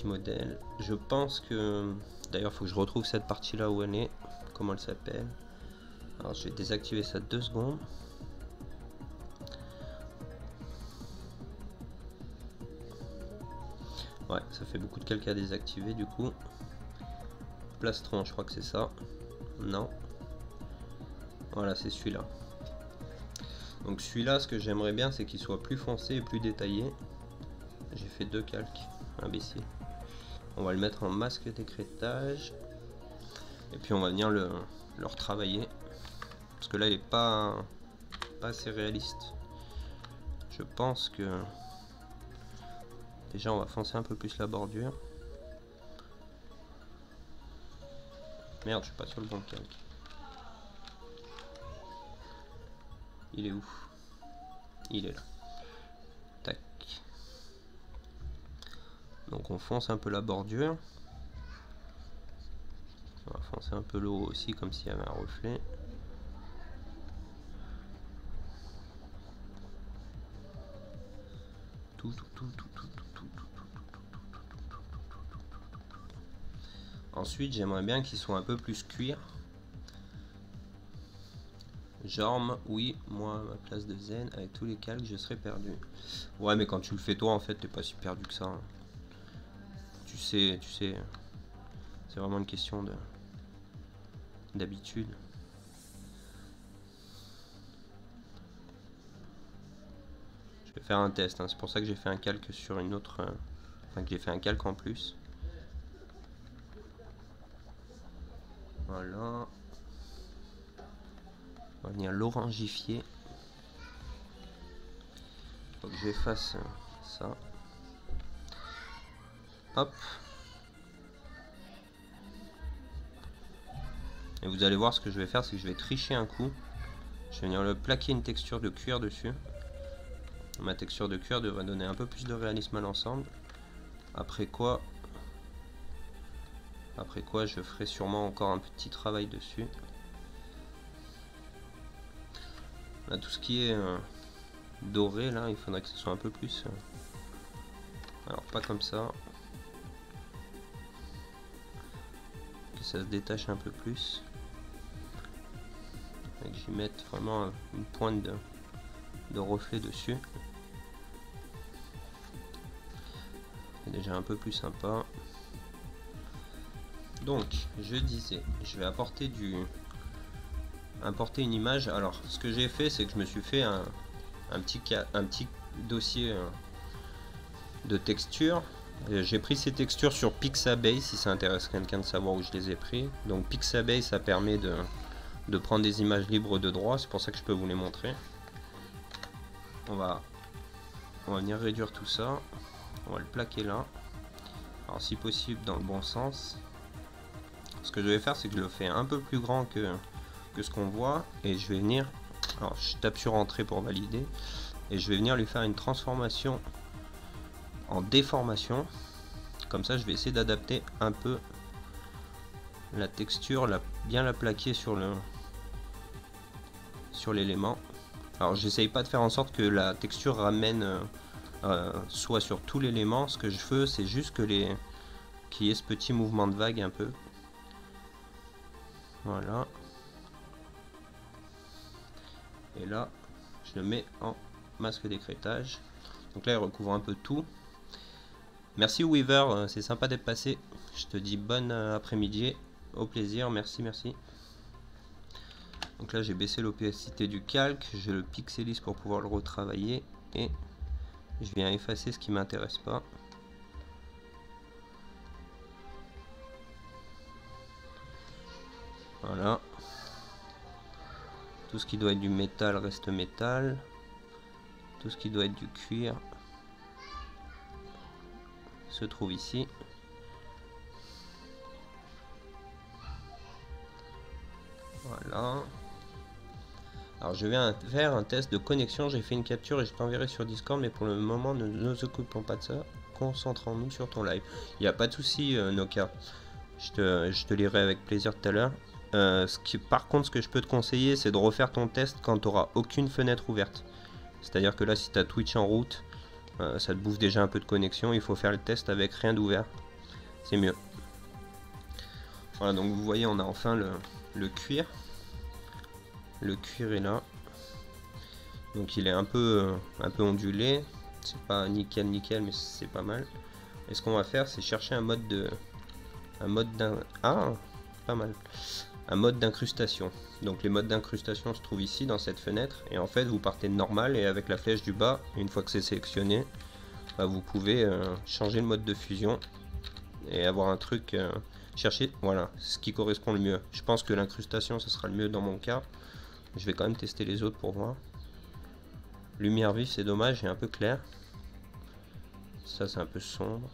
modèle. Je pense que... D'ailleurs, il faut que je retrouve cette partie-là où elle est. Comment elle s'appelle? Alors, je vais désactiver ça 2 secondes. Ouais, ça fait beaucoup de calque à désactiver du coup. Plastron, je crois que c'est ça. Non. Voilà, c'est celui-là. Donc celui-là, ce que j'aimerais bien, c'est qu'il soit plus foncé et plus détaillé. J'ai fait 2 calques, imbécile. On va le mettre en masque d'écrêtage. Et puis on va venir le retravailler. Parce que là, il est pas assez réaliste. Je pense que... Déjà, on va foncer un peu plus la bordure. Merde, je suis pas sur le bon calque. Il est où? Il est là. Tac. Donc on fonce un peu la bordure. On va foncer un peu le haut aussi, comme s'il y avait un reflet. Ensuite, j'aimerais bien qu'ils soient un peu plus cuir. Genre, oui, moi, à ma place de zen, avec tous les calques, je serais perdu. Ouais, mais quand tu le fais toi, en fait, t'es pas si perdu que ça. Hein. Tu sais, c'est vraiment une question d'habitude. Je vais faire un test, hein. C'est pour ça que j'ai fait un calque sur une autre... Enfin, que j'ai fait un calque en plus. Voilà. On va venir l'orangifier. Faut que j'efface ça. Hop. Et vous allez voir, ce que je vais faire, c'est que je vais tricher un coup. Je vais venir le plaquer une texture de cuir dessus. Ma texture de cuir devrait donner un peu plus de réalisme à l'ensemble. Après quoi, je ferai sûrement encore un petit travail dessus. Là, tout ce qui est doré, là, il faudrait que ce soit un peu plus... alors, pas comme ça. Que ça se détache un peu plus. Et que j'y mette vraiment une pointe de reflet dessus. C'est déjà un peu plus sympa. Donc, je disais, je vais importer une image. Alors, ce que j'ai fait, c'est que je me suis fait un petit dossier de textures. J'ai pris ces textures sur Pixabay, si ça intéresse quelqu'un de savoir où je les ai pris. Donc Pixabay, ça permet de prendre des images libres de droit, c'est pour ça que je peux vous les montrer. On va venir réduire tout ça. On va le plaquer là. Alors si possible dans le bon sens. Ce que je vais faire, c'est que je le fais un peu plus grand que ce qu'on voit. Et je vais venir... Alors je tape sur entrée pour valider. Et je vais venir lui faire une transformation en déformation. Comme ça, je vais essayer d'adapter un peu la texture, bien la plaquer sur l'élément. Alors j'essaye pas de faire en sorte que la texture ramène soit sur tout l'élément. Ce que je veux, c'est juste qu'il y ait ce petit mouvement de vague un peu. Voilà. Et là, je le mets en masque d'écrêtage. Donc là, il recouvre un peu tout. Merci Weaver, c'est sympa d'être passé. Je te dis bon après-midi. Au plaisir, merci. Donc là, j'ai baissé l'opacité du calque. Je le pixelise pour pouvoir le retravailler. Et je viens effacer ce qui ne m'intéresse pas. Voilà. Tout ce qui doit être du métal reste métal. Tout ce qui doit être du cuir se trouve ici. Voilà. Alors je vais faire un test de connexion. J'ai fait une capture et je t'enverrai sur Discord, mais pour le moment ne nous occupons pas de ça. Concentrons-nous sur ton live. Il n'y a pas de souci, Nokia. Je te lirai avec plaisir tout à l'heure. Par contre, ce que je peux te conseiller, c'est de refaire ton test quand tu n'auras aucune fenêtre ouverte. C'est-à-dire que là, si tu as Twitch en route, ça te bouffe déjà un peu de connexion. Il faut faire le test avec rien d'ouvert. C'est mieux. Voilà, donc vous voyez, on a enfin le cuir. Le cuir est là. Donc il est un peu ondulé. C'est pas nickel, mais c'est pas mal. Et ce qu'on va faire, c'est chercher un mode pas mal. Un mode d'incrustation. Donc les modes d'incrustation se trouvent ici dans cette fenêtre. Et en fait, vous partez de normal et avec la flèche du bas, une fois que c'est sélectionné, bah, vous pouvez changer le mode de fusion et avoir un truc. Chercher, voilà, ce qui correspond le mieux. Je pense que l'incrustation, ce sera le mieux dans mon cas. Je vais quand même tester les autres pour voir. Lumière vive, c'est dommage, et un peu clair. Ça, c'est un peu sombre.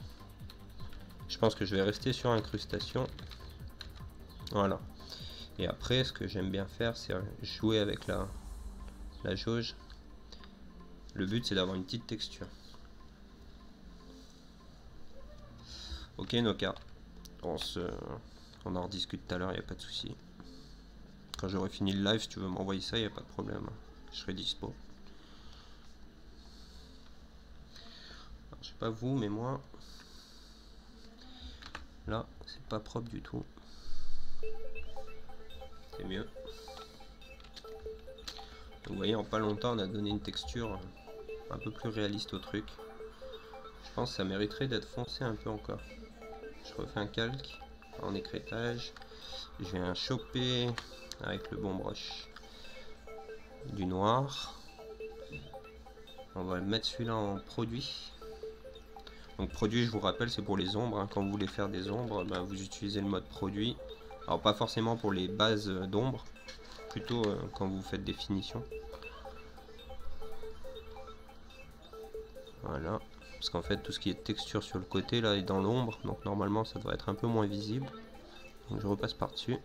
Je pense que je vais rester sur incrustation. Voilà. Et après, ce que j'aime bien faire, c'est jouer avec la jauge. Le but, c'est d'avoir une petite texture. Ok, Noka. On en rediscute tout à l'heure, il n'y a pas de souci. Quand j'aurai fini le live, si tu veux m'envoyer ça, il n'y a pas de problème. Je serai dispo. Alors, je sais pas vous, mais moi, là, c'est pas propre du tout. C'est mieux. Vous voyez, en pas longtemps, on a donné une texture un peu plus réaliste au truc. Je pense que ça mériterait d'être foncé un peu encore. Je refais un calque en écrêtage. Je viens choper avec le bon brush du noir. On va mettre celui-là en produit. Donc produit, je vous rappelle, c'est pour les ombres. Quand vous voulez faire des ombres, ben, vous utilisez le mode produit. Alors pas forcément pour les bases d'ombre, plutôt quand vous faites des finitions. Voilà. Parce qu'en fait, tout ce qui est texture sur le côté là est dans l'ombre, donc normalement ça devrait être un peu moins visible. Donc je repasse par dessus.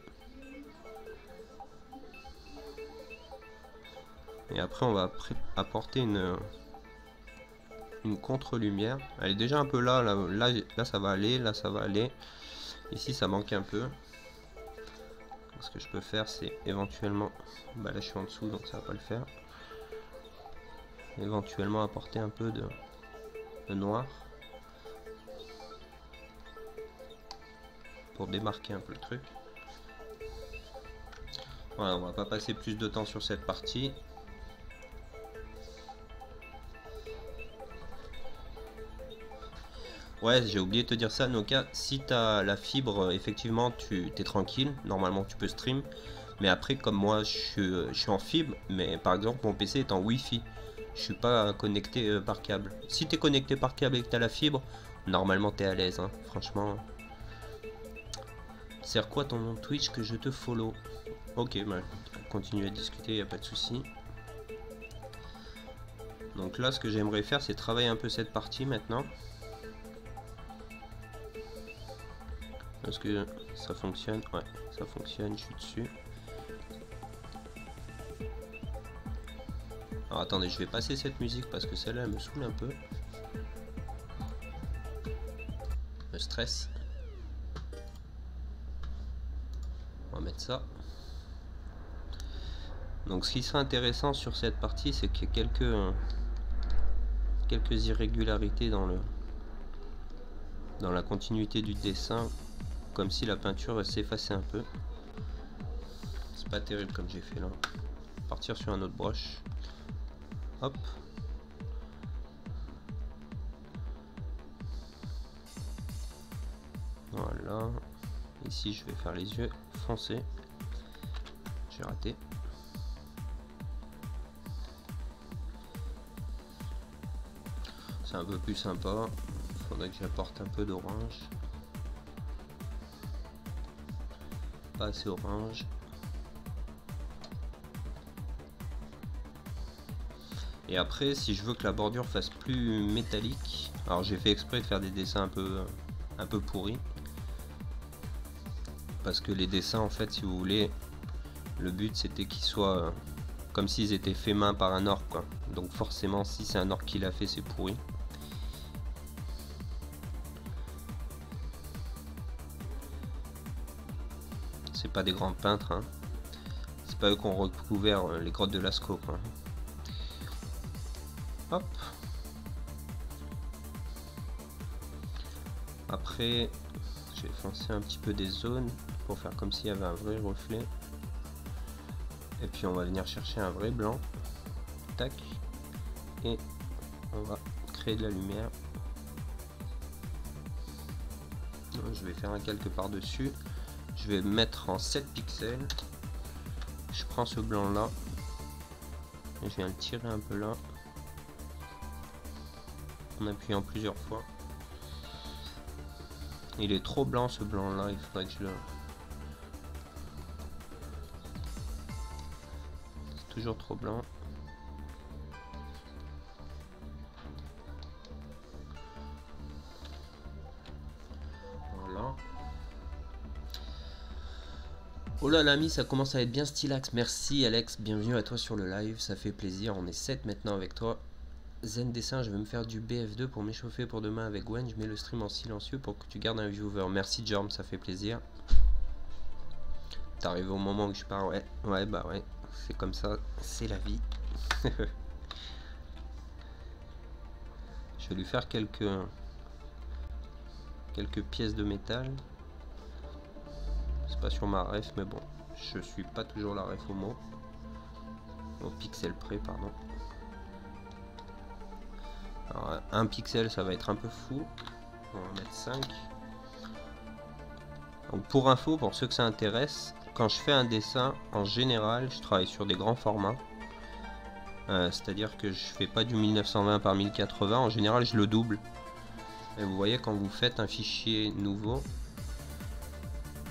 Et après on va apporter une contre-lumière. Elle est déjà un peu là, ça va aller, là ça va aller. Ici ça manque un peu. Ce que je peux faire, c'est éventuellement, bah là je suis en dessous donc ça va pas le faire. Éventuellement apporter un peu de noir pour démarquer un peu le truc. Voilà, on va pas passer plus de temps sur cette partie. Ouais, j'ai oublié de te dire ça, Noka, si tu as la fibre, effectivement, tu es tranquille, normalement tu peux stream. Mais après, comme moi, je suis en fibre, mais par exemple, mon PC est en Wi-Fi. Je suis pas connecté par câble. Si tu es connecté par câble et que tu as la fibre, normalement tu es à l'aise, hein, franchement. Sert quoi ton nom Twitch que je te follow? Ok, bah, continue à discuter, il n'y a pas de souci. Donc là, ce que j'aimerais faire, c'est travailler un peu cette partie maintenant. Est-ce que ça fonctionne? Ouais, ça fonctionne, je suis dessus. Alors attendez, je vais passer cette musique parce que celle-là, elle me saoule un peu. Me stress. On va mettre ça. Donc ce qui sera intéressant sur cette partie, c'est qu'il y a quelques irrégularités dans la continuité du dessin, comme si la peinture s'effaçait un peu. C'est pas terrible comme j'ai fait là. Partir sur un autre brush. Hop. Voilà. Ici je vais faire les yeux foncés. J'ai raté. C'est un peu plus sympa. Il faudrait que j'apporte un peu d'orange. Pas assez orange. Et après, si je veux que la bordure fasse plus métallique, alors j'ai fait exprès de faire des dessins un peu pourris. Parce que les dessins, en fait, si vous voulez, le but c'était qu'ils soient comme s'ils étaient faits main par un orc, quoi. Donc forcément, si c'est un orc qui l'a fait, c'est pourri. C'est pas des grands peintres, hein. C'est pas eux qui ont recouvert les grottes de Lascaux, quoi. Hop. Après, je vais foncer un petit peu des zones pour faire comme s'il y avait un vrai reflet. Et puis on va venir chercher un vrai blanc. Tac. Et on va créer de la lumière. Je vais faire un calque par dessus. Je vais mettre en 7 pixels. Je prends ce blanc là et je viens le tirer un peu là en appuyant plusieurs fois. Il est trop blanc ce blanc là, il faudrait que je le... C'est toujours trop blanc. Voilà. Oh là l'ami, ça commence à être bien stylax. Merci Alex, bienvenue à toi sur le live, ça fait plaisir. On est 7 maintenant avec toi. Zen Dessin, je vais me faire du BF2 pour m'échauffer pour demain avec Gwen. Je mets le stream en silencieux pour que tu gardes un viewer. Merci Jorm, ça fait plaisir. T'arrives au moment où je pars, ouais. Ouais, bah ouais, c'est comme ça, c'est la vie. Je vais lui faire quelques pièces de métal. C'est pas sur ma ref, mais bon, je suis pas toujours la ref au mot. Au pixel près, pardon. Alors, un pixel, ça va être un peu fou. On va mettre 5. Donc pour info, pour ceux que ça intéresse, quand je fais un dessin, en général, je travaille sur des grands formats. C'est-à-dire que je fais pas du 1920 par 1080, en général je le double. Et vous voyez, quand vous faites un fichier nouveau,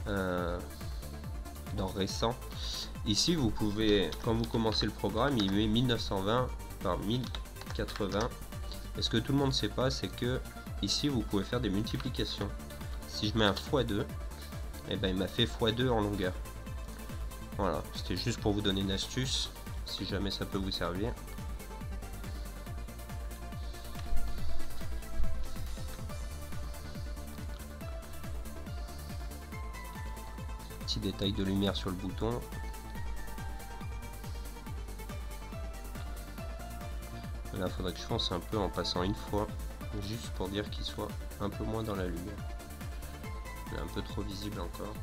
dans récent, ici vous pouvez, quand vous commencez le programme, il met 1920 par 1080. Et ce que tout le monde ne sait pas, c'est que ici vous pouvez faire des multiplications. Si je mets un x2, et ben il m'a fait x2 en longueur. Voilà, c'était juste pour vous donner une astuce, si jamais ça peut vous servir. Petit détail de lumière sur le bouton. Là, il faudrait que je fonce un peu en passant une fois, juste pour dire qu'il soit un peu moins dans la lumière. Il est un peu trop visible encore.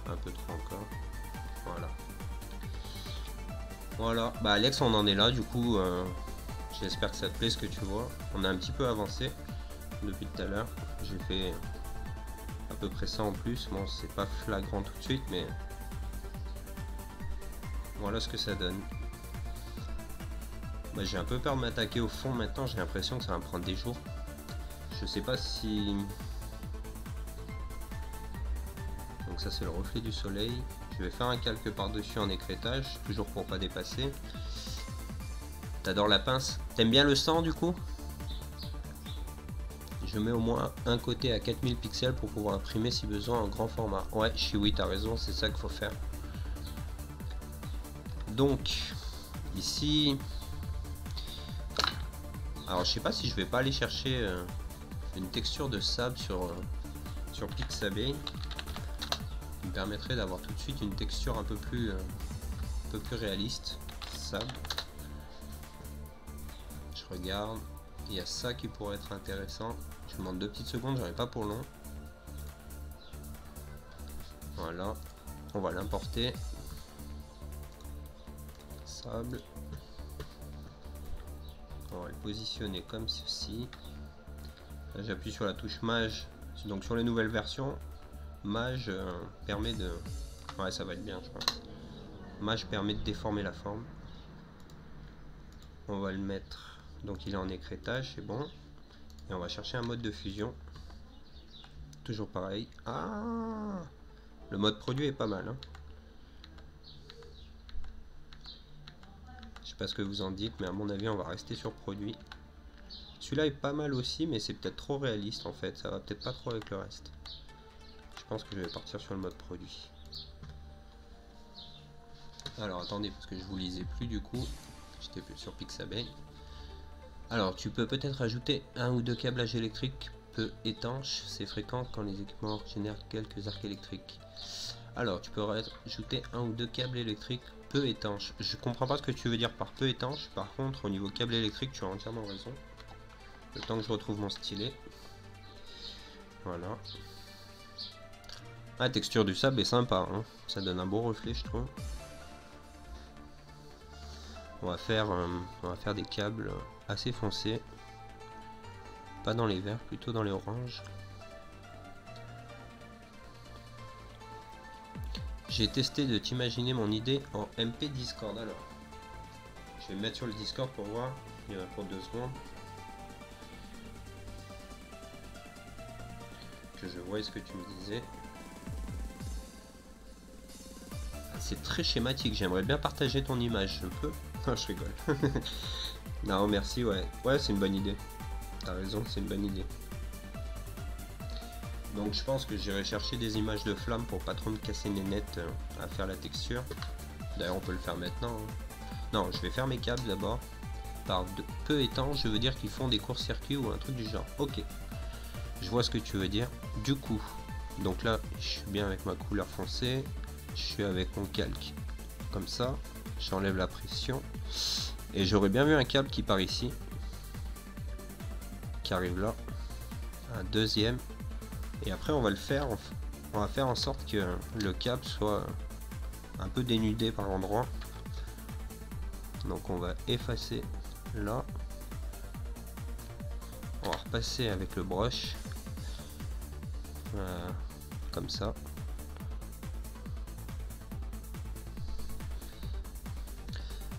Un peu trop encore. Voilà. Voilà. Bah Alex, on en est là, du coup, j'espère que ça te plaît ce que tu vois. On a un petit peu avancé depuis tout à l'heure. J'ai fait à peu près ça en plus. Bon, c'est pas flagrant tout de suite, mais voilà ce que ça donne. Bah, j'ai un peu peur de m'attaquer au fond maintenant, j'ai l'impression que ça va me prendre des jours. Je sais pas si... Donc ça c'est le reflet du soleil. Je vais faire un calque par dessus en écrêtage, toujours pour pas dépasser. T'adores la pince? T'aimes bien le sang du coup? Je mets au moins un côté à 4000 pixels pour pouvoir imprimer si besoin en grand format. Ouais, oui, t'as raison, c'est ça qu'il faut faire. Donc, ici... Alors je sais pas si je vais pas aller chercher une texture de sable sur Pixabay, qui me permettrait d'avoir tout de suite une texture un peu plus réaliste. Sable. Je regarde, il y a ça qui pourrait être intéressant. Je vous demande 2 petites secondes, j'en ai pas pour long. Voilà, on va l'importer. Sable. On va le positionner comme ceci. Là j'appuie sur la touche Mage. Donc sur les nouvelles versions, Mage permet de... Ouais, ça va être bien je crois. Mage permet de déformer la forme. On va le mettre... Donc il est en écrêtage, c'est bon. Et on va chercher un mode de fusion. Toujours pareil. Ah, le mode produit est pas mal. Hein. Je sais pas ce que vous en dites, mais à mon avis on va rester sur produit. Celui-là est pas mal aussi, mais c'est peut-être trop réaliste en fait, ça va peut-être pas trop avec le reste. Je pense que je vais partir sur le mode produit. Alors attendez, parce que je vous lisais plus du coup, j'étais plus sur Pixabay. Alors tu peux peut-être ajouter un ou deux câblages électriques peu étanches, c'est fréquent quand les équipements génèrent quelques arcs électriques. Alors tu peux rajouter un ou deux câbles électriques peu étanches. Je comprends pas ce que tu veux dire par peu étanche, par contre au niveau câble électrique tu as entièrement raison. Le temps que je retrouve mon stylet. Voilà. La texture du sable est sympa, hein. Ça donne un beau reflet je trouve. On va faire des câbles assez foncés. Pas dans les verts, plutôt dans les oranges. j'ai testé de t'imaginer mon idée en MP Discord. Alors, je vais me mettre sur le Discord pour voir, pour 2 secondes. Que je vois ce que tu me disais. C'est très schématique, j'aimerais bien partager ton image, je peux? Non, je rigole. Non, merci, ouais. Ouais, c'est une bonne idée. T'as raison, c'est une bonne idée. Donc je pense que j'irai chercher des images de flammes pour pas trop me casser les nets à faire la texture. D'ailleurs, on peut le faire maintenant. Non, je vais faire mes câbles d'abord. Par peu étant, je veux dire qu'ils font des courts-circuits ou un truc du genre. Ok. Je vois ce que tu veux dire. Du coup, donc là, je suis bien avec ma couleur foncée. Je suis avec mon calque. Comme ça, j'enlève la pression. Et j'aurais bien vu un câble qui part ici. Qui arrive là. Un deuxième. Et après, on va le faire. On va faire en sorte que le câble soit un peu dénudé par endroit. Donc on va effacer là. On va repasser avec le brush. Comme ça.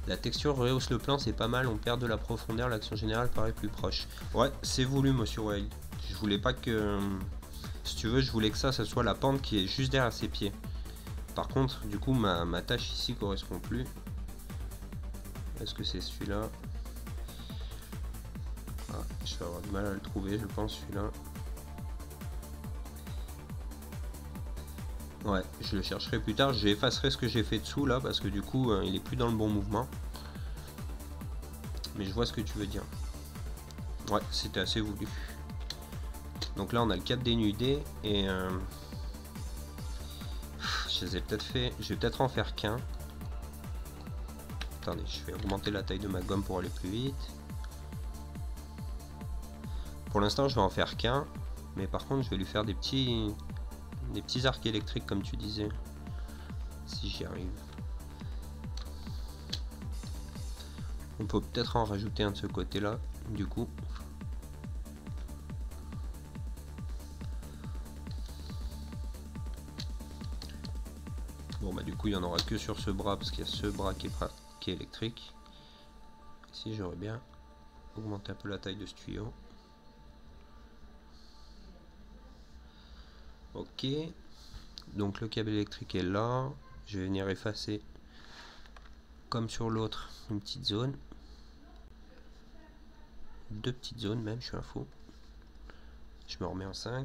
La texture rehausse le plan, c'est pas mal, on perd de la profondeur, l'action générale paraît plus proche. Ouais, c'est voulu, monsieur Wild. Je voulais pas que... Si tu veux, je voulais que ça soit la pente qui est juste derrière ses pieds. Par contre, du coup, ma tâche ici correspond plus. Est-ce que c'est celui-là? Ah, je vais avoir du mal à le trouver, je pense, celui-là. Ouais, je le chercherai plus tard, j'effacerai ce que j'ai fait dessous là, parce que du coup, il est plus dans le bon mouvement. Mais je vois ce que tu veux dire. Ouais, c'était assez voulu. Donc là, on a le cap dénudé, et... je les ai peut-être fait... Je vais peut-être en faire qu'un. Attendez, je vais augmenter la taille de ma gomme pour aller plus vite. Pour l'instant, je vais en faire qu'un. Mais par contre, je vais lui faire des petits arcs électriques, comme tu disais. Si j'y arrive. On peut peut-être en rajouter un de ce côté-là, du coup. Bon, bah du coup, il n'y en aura que sur ce bras, parce qu'il y a ce bras qui est électrique. Ici, j'aurais bien augmenté un peu la taille de ce tuyau. Ok. Donc le câble électrique est là. Je vais venir effacer, comme sur l'autre, une petite zone. 2 petites zones même, je suis un fou. Je me remets en 5.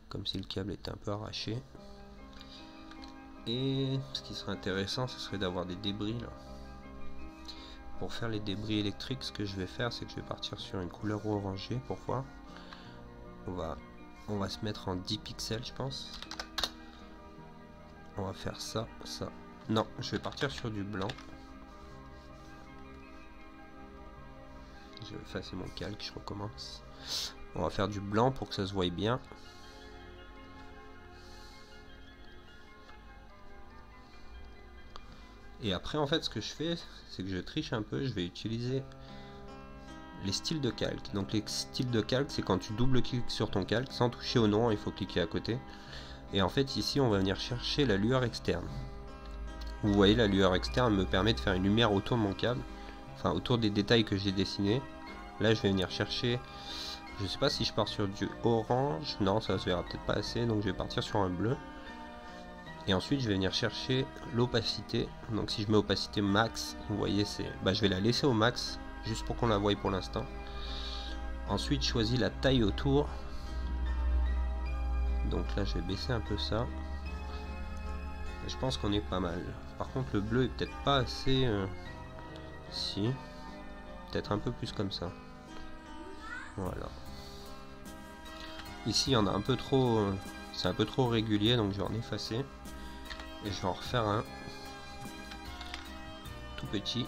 Comme si le câble était un peu arraché. Et ce qui serait intéressant, ce serait d'avoir des débris là. Pour faire les débris électriques, ce que je vais faire, c'est que je vais partir sur une couleur orangée pour voir. On va se mettre en 10 pixels, je pense. On va faire ça, ça. Non, je vais partir sur du blanc. Je vais effacer mon calque, je recommence. On va faire du blanc pour que ça se voie bien. Et après, en fait, ce que je fais, c'est que je triche un peu. Je vais utiliser les styles de calque. Donc les styles de calque, c'est quand tu double-cliques sur ton calque, sans toucher au nom, il faut cliquer à côté. Et en fait, ici, on va venir chercher la lueur externe. Vous voyez, la lueur externe me permet de faire une lumière autour de mon câble. Enfin, autour des détails que j'ai dessinés. Là, je vais venir chercher... Je sais pas si je pars sur du orange. Non, ça se verra peut-être pas assez. Donc, je vais partir sur un bleu. Et ensuite, je vais venir chercher l'opacité. Donc, si je mets opacité max, vous voyez, c'est... Bah, je vais la laisser au max, juste pour qu'on la voie pour l'instant. Ensuite, je choisis la taille autour. Donc là, je vais baisser un peu ça. Et je pense qu'on est pas mal. Par contre, le bleu est peut-être pas assez... Si. Peut-être un peu plus comme ça. Voilà. Ici, il y en a un peu trop... C'est un peu trop régulier, donc je vais en effacer. Et je vais en refaire un. Tout petit.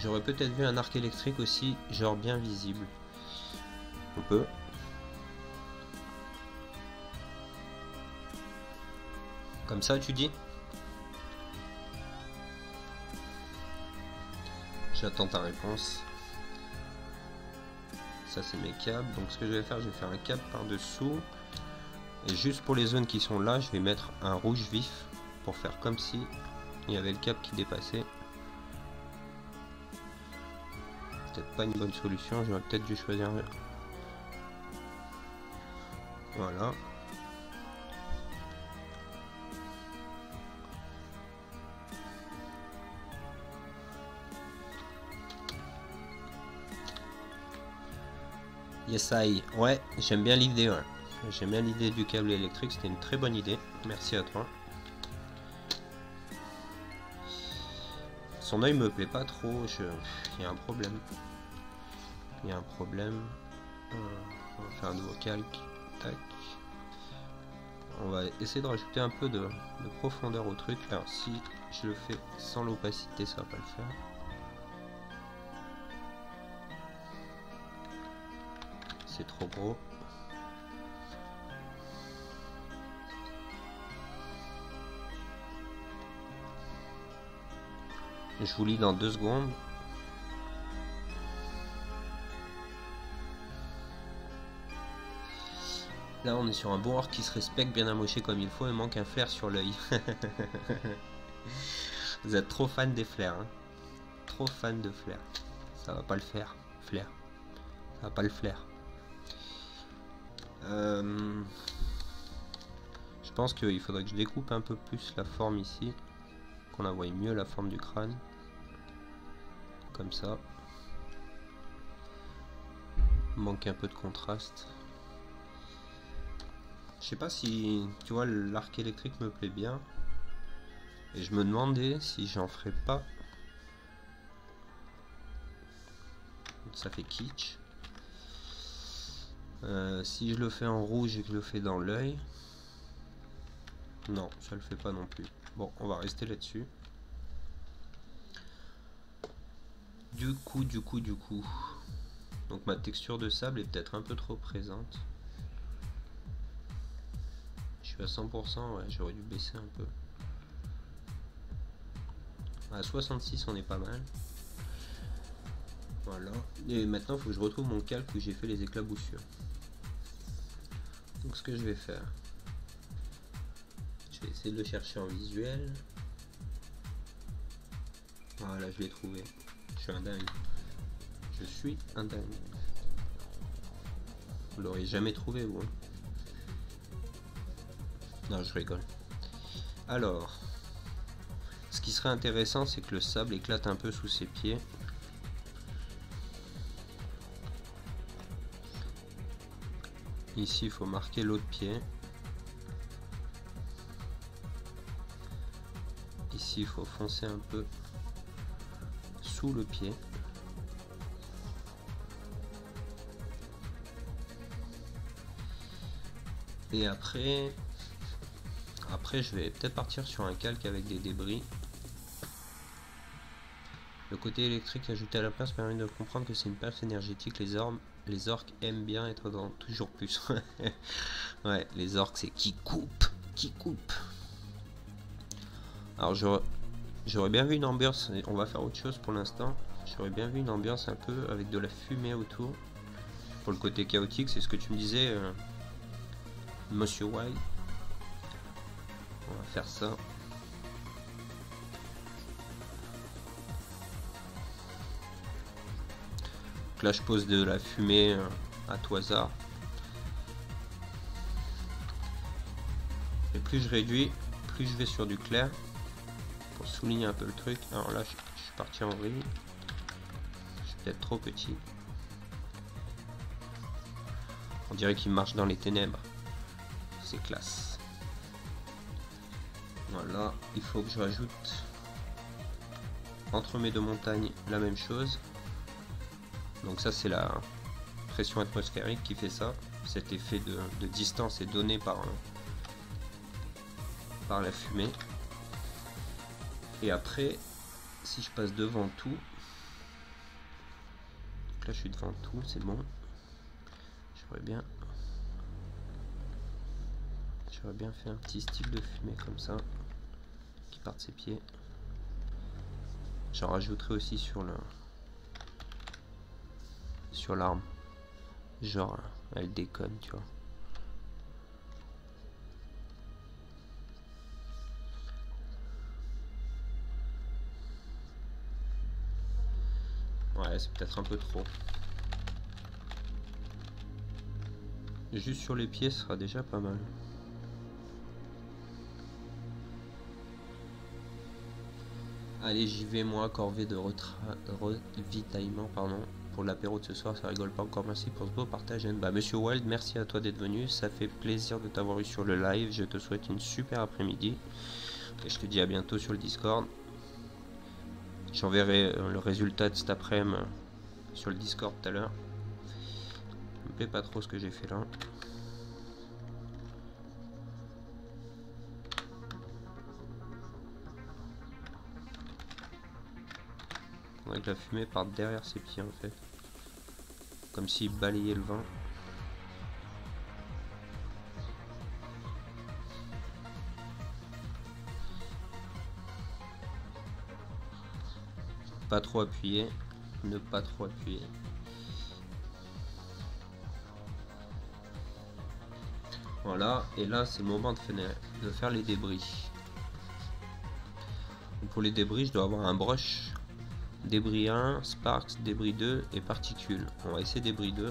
J'aurais peut-être vu un arc électrique aussi, genre bien visible. On peut. Comme ça, tu dis? J'attends ta réponse. Ça c'est mes câbles. Donc ce que je vais faire un câble par dessous. Et juste pour les zones qui sont là, je vais mettre un rouge vif pour faire comme si il y avait le câble qui dépassait. Peut-être pas une bonne solution, j'aurais peut-être dû choisir. Voilà. Yes I. Ouais, j'aime bien l'idée. Ouais. J'aime bien l'idée du câble électrique, c'était une très bonne idée. Merci à toi. Son œil me plaît pas trop, il y a un problème. Il y a un problème. On va faire un nouveau calque. Tac. On va essayer de rajouter un peu de profondeur au truc. Alors si je le fais sans l'opacité, ça va pas le faire. C'est trop gros. Je vous lis dans 2 secondes. Là on est sur un bon orc qui se respecte, bien amoché comme il faut, il manque un flair sur l'œil. Vous êtes trop fan des flairs, hein. Trop fan de flair. Ça va pas le faire, flair. Ça va pas le flair. Je pense qu'il faudrait que je découpe un peu plus la forme ici, qu'on la voie mieux la forme du crâne. Comme ça. Manque un peu de contraste. Je sais pas si tu vois, l'arc électrique me plaît bien. Et je me demandais si j'en ferais pas. Ça fait kitsch. Si je le fais en rouge et que je le fais dans l'œil. Non, ça le fait pas non plus. Bon, on va rester là-dessus. Du coup. Donc ma texture de sable est peut-être un peu trop présente. Je suis à 100%, ouais, j'aurais dû baisser un peu. À 66, on est pas mal. Voilà. Et maintenant, il faut que je retrouve mon calque où j'ai fait les éclaboussures. Donc ce que je vais faire, je vais essayer de le chercher en visuel. Voilà, je l'ai trouvé. Je suis un dingue. Je suis un dingue. Vous l'aurez jamais trouvé, vous. Non, je rigole. Alors, ce qui serait intéressant, c'est que le sable éclate un peu sous ses pieds. Ici, il faut marquer l'autre pied. Ici, il faut foncer un peu sous le pied. Et après, je vais peut-être partir sur un calque avec des débris. Le côté électrique ajouté à la place permet de comprendre que c'est une perte énergétique. Les orques aiment bien être dans toujours plus. Ouais, les orques c'est qui coupe. Alors j'aurais bien vu une ambiance, on va faire autre chose pour l'instant. J'aurais bien vu une ambiance un peu avec de la fumée autour. Pour le côté chaotique, c'est ce que tu me disais, Monsieur White. On va faire ça. Donc là je pose de la fumée à tout hasard. Et plus je réduis, plus je vais sur du clair. Pour souligner un peu le truc. Alors là je suis parti en vrille. Je suis peut-être trop petit. On dirait qu'il marche dans les ténèbres. C'est classe. Voilà, il faut que je rajoute entre mes deux montagnes la même chose. Donc ça c'est la pression atmosphérique qui fait ça. Cet effet de distance est donné par la fumée. Et après, si je passe devant tout, donc là je suis devant tout, c'est bon. J'aurais bien fait un petit style de fumée comme ça qui part de ses pieds. J'en rajouterai aussi sur l'arme. Genre, elle déconne, tu vois. Ouais, c'est peut-être un peu trop. Juste sur les pieds, ce sera déjà pas mal. Allez, j'y vais moi, corvée de ravitaillement, pardon. Pour l'apéro de ce soir, ça rigole pas. Encore merci pour ce beau partage. Bah, Monsieur Wild, merci à toi d'être venu. Ça fait plaisir de t'avoir eu sur le live. Je te souhaite une super après-midi. Et je te dis à bientôt sur le Discord. J'enverrai le résultat de cet après-midi sur le Discord tout à l'heure. Ça me plaît pas trop ce que j'ai fait là. Faudrait que la fumée parte derrière ses pieds en fait. Comme s'il balayait le vent. Pas trop appuyer. Ne pas trop appuyer. Voilà, et là c'est le moment de faire les débris. Donc pour les débris, je dois avoir un brush. Débris 1, Sparks, débris 2 et particules. On va essayer débris 2.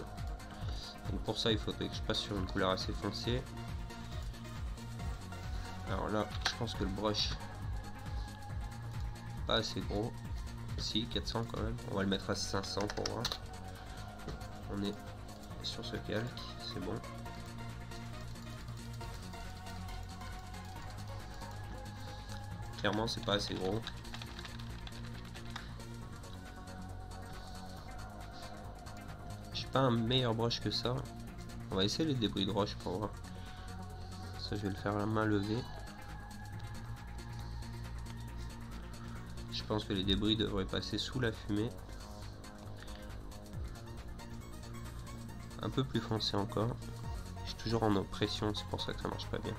Donc pour ça, il faudrait que je passe sur une couleur assez foncée. Alors là, je pense que le brush pas assez gros. Si, 400 quand même. On va le mettre à 500 pour voir. On est sur ce calque, c'est bon. Clairement, c'est pas assez gros. J'ai pas un meilleur brush que ça. On va essayer les débris de roche pour voir. Ça, je vais le faire à la main levée. Je pense que les débris devraient passer sous la fumée. Un peu plus foncé encore. Je suis toujours en oppression, c'est pour ça que ça marche pas bien.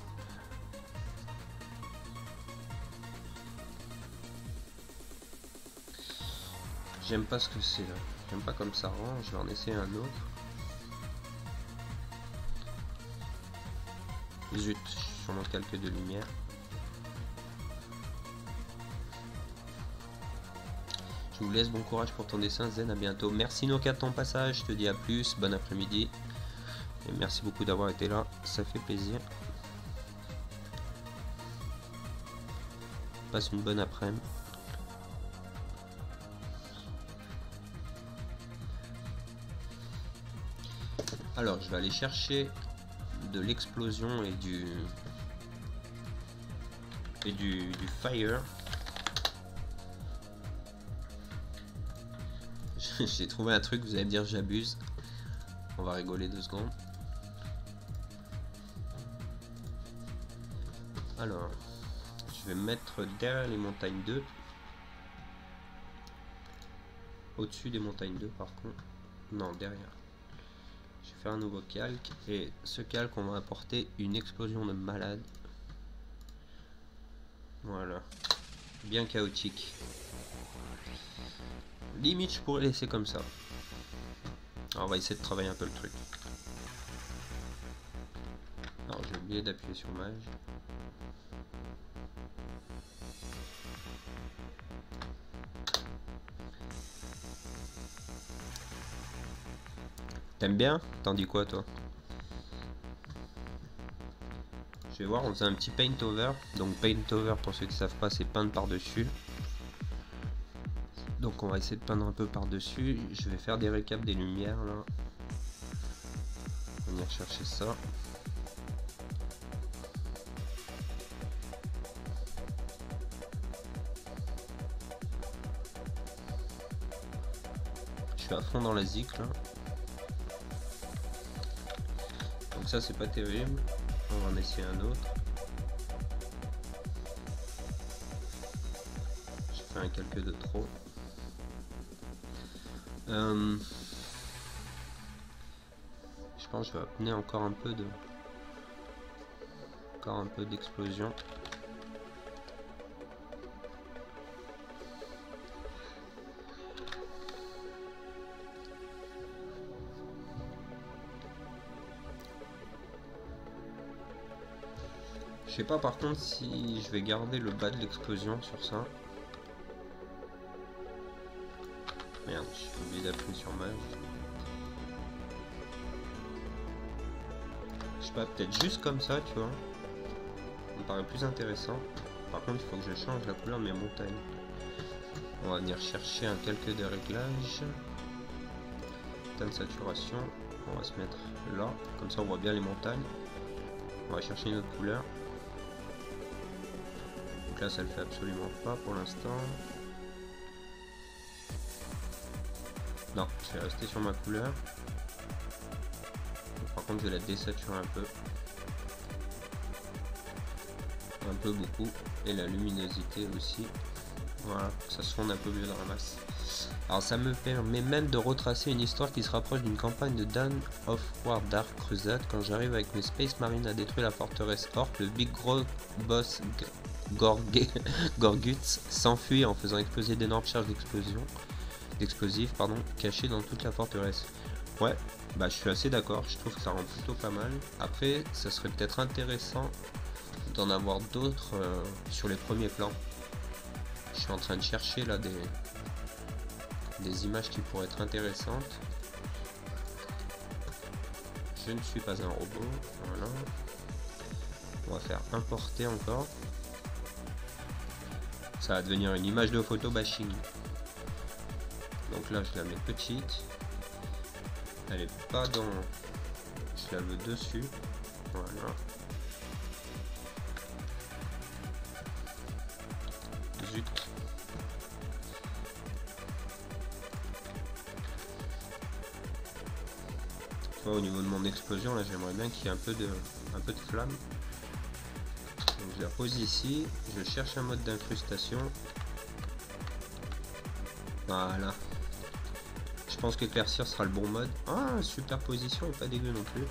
J'aime pas ce que c'est là. J'aime pas comme ça rend. Je vais en essayer un autre. Zut, je suis sur mon calque de lumière. Je vous laisse, bon courage pour ton dessin Zen, à bientôt. Merci Noka de ton passage, je te dis à plus, bon après-midi. Et merci beaucoup d'avoir été là, ça fait plaisir. Passe une bonne après-midi. Alors je vais aller chercher de l'explosion et du fire. J'ai trouvé un truc, vous allez me dire j'abuse. On va rigoler 2 secondes. Alors, je vais me mettre derrière les montagnes 2. Au-dessus des montagnes 2 par contre. Non, derrière. Je vais faire un nouveau calque. Et ce calque, on va apporter une explosion de malade. Voilà. Bien chaotique. Limite, je pourrais laisser comme ça. Alors, on va essayer de travailler un peu le truc. Alors, j'ai oublié d'appuyer sur mage. T'aimes bien? T'en dis quoi, toi? Je vais voir, on faisait un petit paint over. Donc, paint over, pour ceux qui ne savent pas, c'est peindre par-dessus. Donc, on va essayer de peindre un peu par-dessus. Je vais faire des récaps des lumières, là. On va venir chercher ça. Je suis à fond dans la zik, là. Donc ça, c'est pas terrible. On va en essayer un autre. J'ai fait un calque de trop. Je pense que je vais amener encore un peu d'explosion. sais pas par contre si je vais garder le bas de l'explosion sur ça. Merde, je suis obligé d'appuyer sur Mage. Je sais pas, peut-être juste comme ça, tu vois. Ça me paraît plus intéressant. Par contre, il faut que je change la couleur de mes montagnes. On va venir chercher un calque de réglage. Teinte de saturation. On va se mettre là. Comme ça, on voit bien les montagnes. On va chercher une autre couleur. Donc là, ça le fait absolument pas pour l'instant. Non, je vais rester sur ma couleur. Par contre, je vais la désaturer un peu. Un peu beaucoup. Et la luminosité aussi. Voilà, ça se fonde un peu mieux dans la masse. Alors ça me permet même de retracer une histoire qui se rapproche d'une campagne de Dawn of War Dark Crusade. Quand j'arrive avec mes Space Marines à détruire la forteresse Orc, le Big Gros Boss Gorguts s'enfuit en faisant exploser d'énormes charges d'explosifs cachés dans toute la forteresse. Ouais, bah je suis assez d'accord, je trouve que ça rend plutôt pas mal. Après, ça serait peut-être intéressant d'en avoir d'autres sur les premiers plans. Je suis en train de chercher là des images qui pourraient être intéressantes. Je ne suis pas un robot. Voilà. On va faire importer encore. Ça va devenir une image de photo bashing. Donc là je la mets petite. Elle est pas dans... Je la veux dessus. Voilà. Zut. Au niveau de mon explosion, là j'aimerais bien qu'il y ait un peu de flamme. Donc je la pose ici, je cherche un mode d'incrustation. Voilà. Je pense qu'éclaircir sera le bon mode. Ah, superposition est pas dégueu non plus.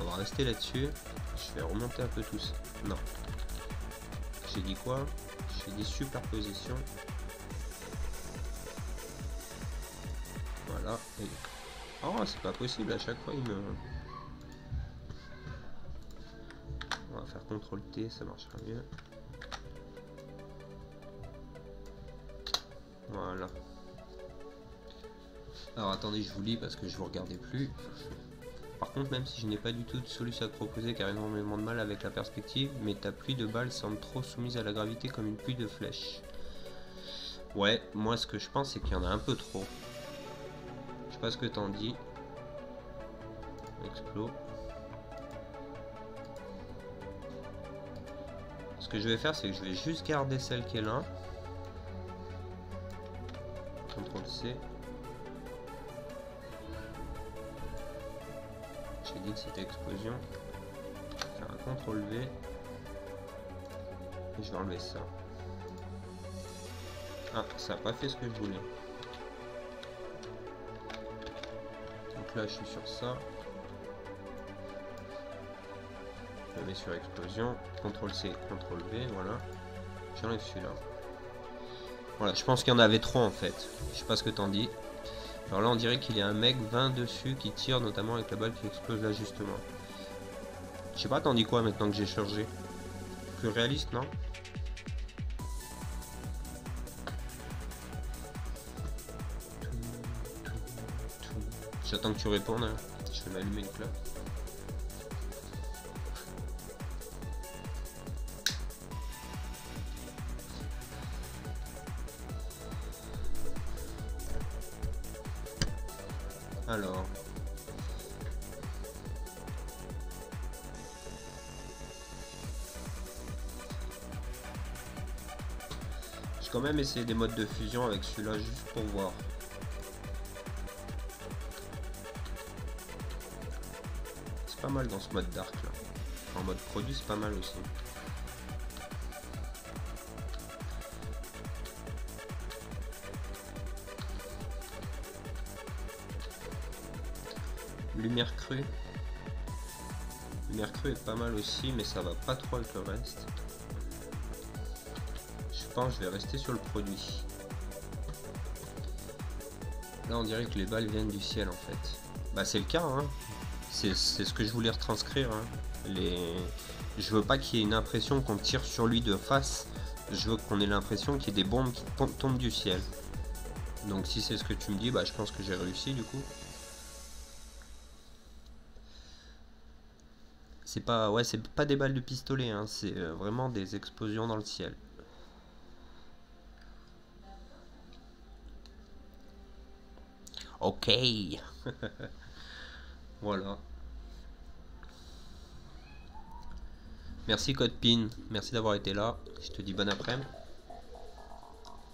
On va rester là-dessus. Je vais remonter un peu tout ça. Non. J'ai dit quoi? J'ai dit superposition. Voilà. Et... oh, c'est pas possible, à chaque fois il me... On va faire CTRL T, ça marchera mieux. Voilà. Alors attendez, je vous lis parce que je vous regardais plus. Par contre, même si je n'ai pas du tout de solution à te proposer car énormément de mal avec la perspective, mais ta pluie de balles semble trop soumise à la gravité comme une pluie de flèches. Ouais, moi ce que je pense c'est qu'il y en a un peu trop. Je sais pas ce que t'en dis. Explo. Ce que je vais faire, c'est que je vais juste garder celle qui est là. CTRL C. J'ai dit que c'était explosion. Je vais faire un CTRL V. Et je vais enlever ça. Ah, ça n'a pas fait ce que je voulais. Donc là, je suis sur ça. Je le mets sur explosion. CTRL C, CTRL V, voilà. J'enlève celui-là. Voilà, je pense qu'il y en avait trop en fait. Je sais pas ce que t'en dis. Alors là, on dirait qu'il y a un mec 20 dessus qui tire, notamment avec la balle qui explose là justement. Je sais pas, t'en dis quoi maintenant que j'ai changé? Plus réaliste, non? J'attends que tu répondes. Hein. Je vais m'allumer une clope. Alors. J'ai quand même essayé des modes de fusion avec celui-là juste pour voir. C'est pas mal dans ce mode dark là. En mode produit c'est pas mal aussi. Lumière crue. Lumière crue est pas mal aussi, mais ça va pas trop avec le reste. Je pense que je vais rester sur le produit. Là on dirait que les balles viennent du ciel en fait. Bah c'est le cas hein. C'est ce que je voulais retranscrire hein. Je veux pas qu'il y ait une impression qu'on tire sur lui de face. Je veux qu'on ait l'impression qu'il y ait des bombes qui tombent du ciel. Donc si c'est ce que tu me dis, bah je pense que j'ai réussi du coup. C'est pas, ouais, c'est pas des balles de pistolet, hein, c'est vraiment des explosions dans le ciel. Ok. Voilà. Merci CodePin, merci d'avoir été là. Je te dis bon après-midi.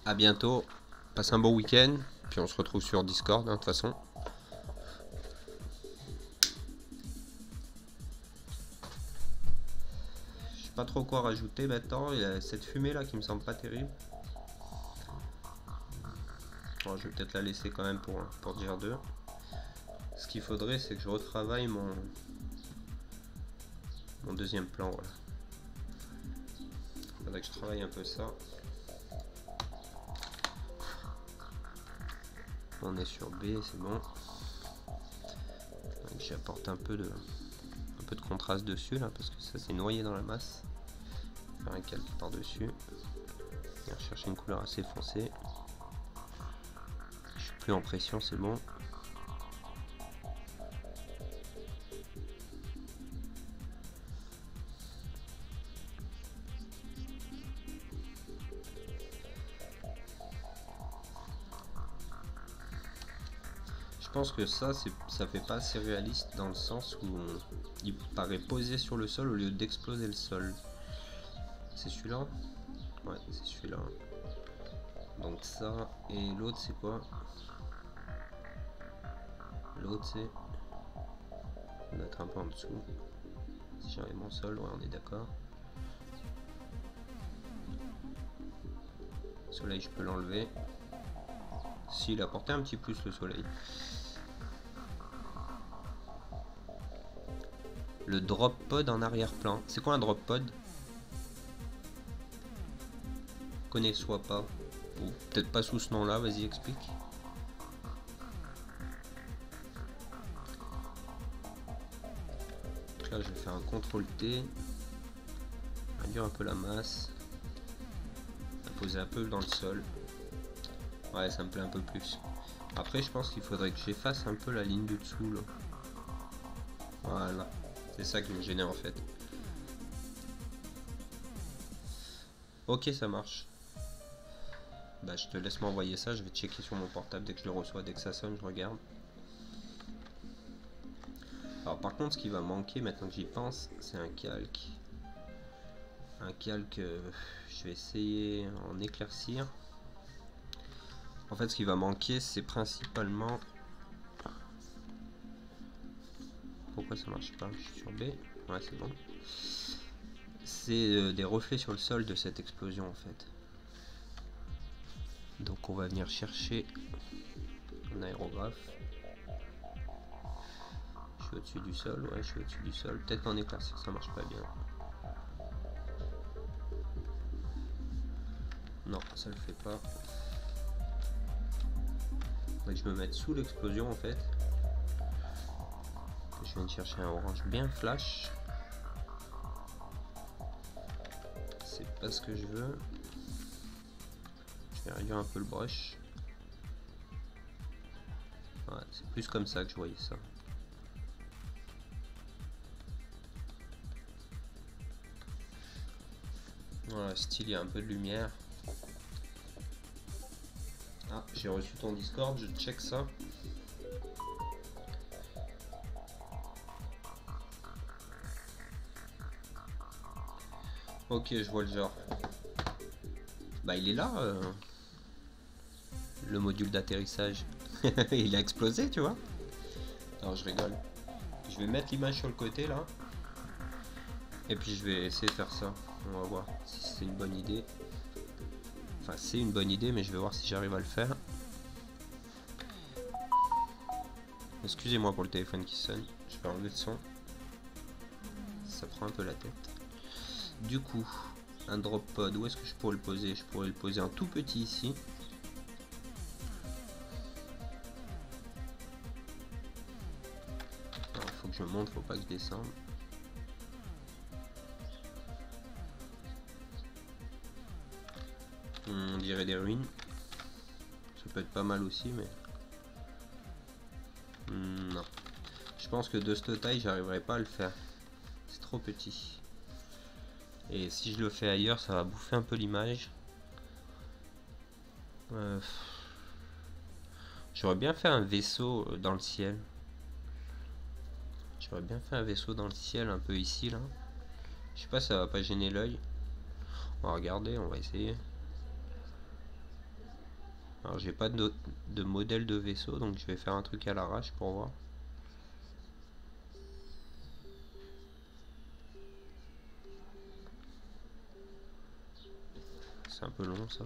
À bientôt. Passe un bon week-end. Puis on se retrouve sur Discord, hein, de toute façon. Je sais pas trop quoi rajouter maintenant. Il y a cette fumée là qui me semble pas terrible. Bon, je vais peut-être la laisser quand même pour dire 2. Ce qu'il faudrait, c'est que je retravaille mon deuxième plan. Voilà. Il faudrait que je travaille un peu ça. On est sur B, c'est bon. J'apporte un peu de contraste dessus là, parce que ça c'est noyé dans la masse. Faire un calque par dessus. Et rechercher une couleur assez foncée. Je suis plus en pression, c'est bon. Je pense que ça fait pas assez réaliste dans le sens où il paraît posé sur le sol au lieu d'exploser le sol. C'est celui-là? Ouais, c'est celui-là. Donc ça, et l'autre c'est quoi? L'autre c'est... On va mettre un peu en dessous. Si j'arrive mon sol, ouais on est d'accord. Le soleil je peux l'enlever. S'il apportait un petit plus le soleil. Le drop pod en arrière-plan. C'est quoi un drop pod? Connais soit pas. Ou peut-être pas sous ce nom-là, vas-y explique. Donc là je vais faire un CTRL T. Réduire un peu la masse. La poser un peu dans le sol. Ouais, ça me plaît un peu plus. Après je pense qu'il faudrait que j'efface un peu la ligne du dessous là. Voilà. C'est ça qui me gênait en fait. Ok, ça marche. Bah je te laisse m'envoyer ça, je vais checker sur mon portable dès que je le reçois, dès que ça sonne, je regarde. Alors par contre, ce qui va manquer maintenant que j'y pense, c'est un calque. Un calque, je vais essayer en éclaircir. En fait, ce qui va manquer, c'est principalement... Pourquoi ça marche pas? Je suis sur B. Ouais, c'est bon. C'est des reflets sur le sol de cette explosion en fait. Donc on va venir chercher un aérographe. Je suis au-dessus du sol, ouais, je suis au-dessus du sol. Peut-être en éclaircir, ça marche pas bien. Non, ça le fait pas. Faudrait que je me mette sous l'explosion en fait. Je viens de chercher un orange bien flash. C'est pas ce que je veux. Je vais réduire un peu le brush. Ouais, c'est plus comme ça que je voyais ça. Voilà, style, il y a un peu de lumière. Ah, j'ai reçu ton Discord, je check ça. Ok, je vois le genre. Bah il est là, le module d'atterrissage. Il a explosé, tu vois. Alors je rigole. Je vais mettre l'image sur le côté là. Et puis je vais essayer de faire ça. On va voir si c'est une bonne idée. Enfin c'est une bonne idée, mais je vais voir si j'arrive à le faire. Excusez-moi pour le téléphone qui sonne. Je vais enlever le son. Ça prend un peu la tête. Du coup, un drop pod, où est-ce que je pourrais le poser? Je pourrais le poser un tout petit ici. Alors, faut que je monte, faut pas que je descende. On dirait des ruines. Ça peut être pas mal aussi, mais... non. Je pense que de cette taille, j'arriverai pas à le faire. C'est trop petit. Et si je le fais ailleurs, ça va bouffer un peu l'image. J'aurais bien fait un vaisseau dans le ciel. J'aurais bien fait un vaisseau dans le ciel, un peu ici, là. Je sais pas si ça va pas gêner l'œil. On va regarder, on va essayer. Alors j'ai pas de modèle de vaisseau, donc je vais faire un truc à l'arrache pour voir. C'est un peu long ça.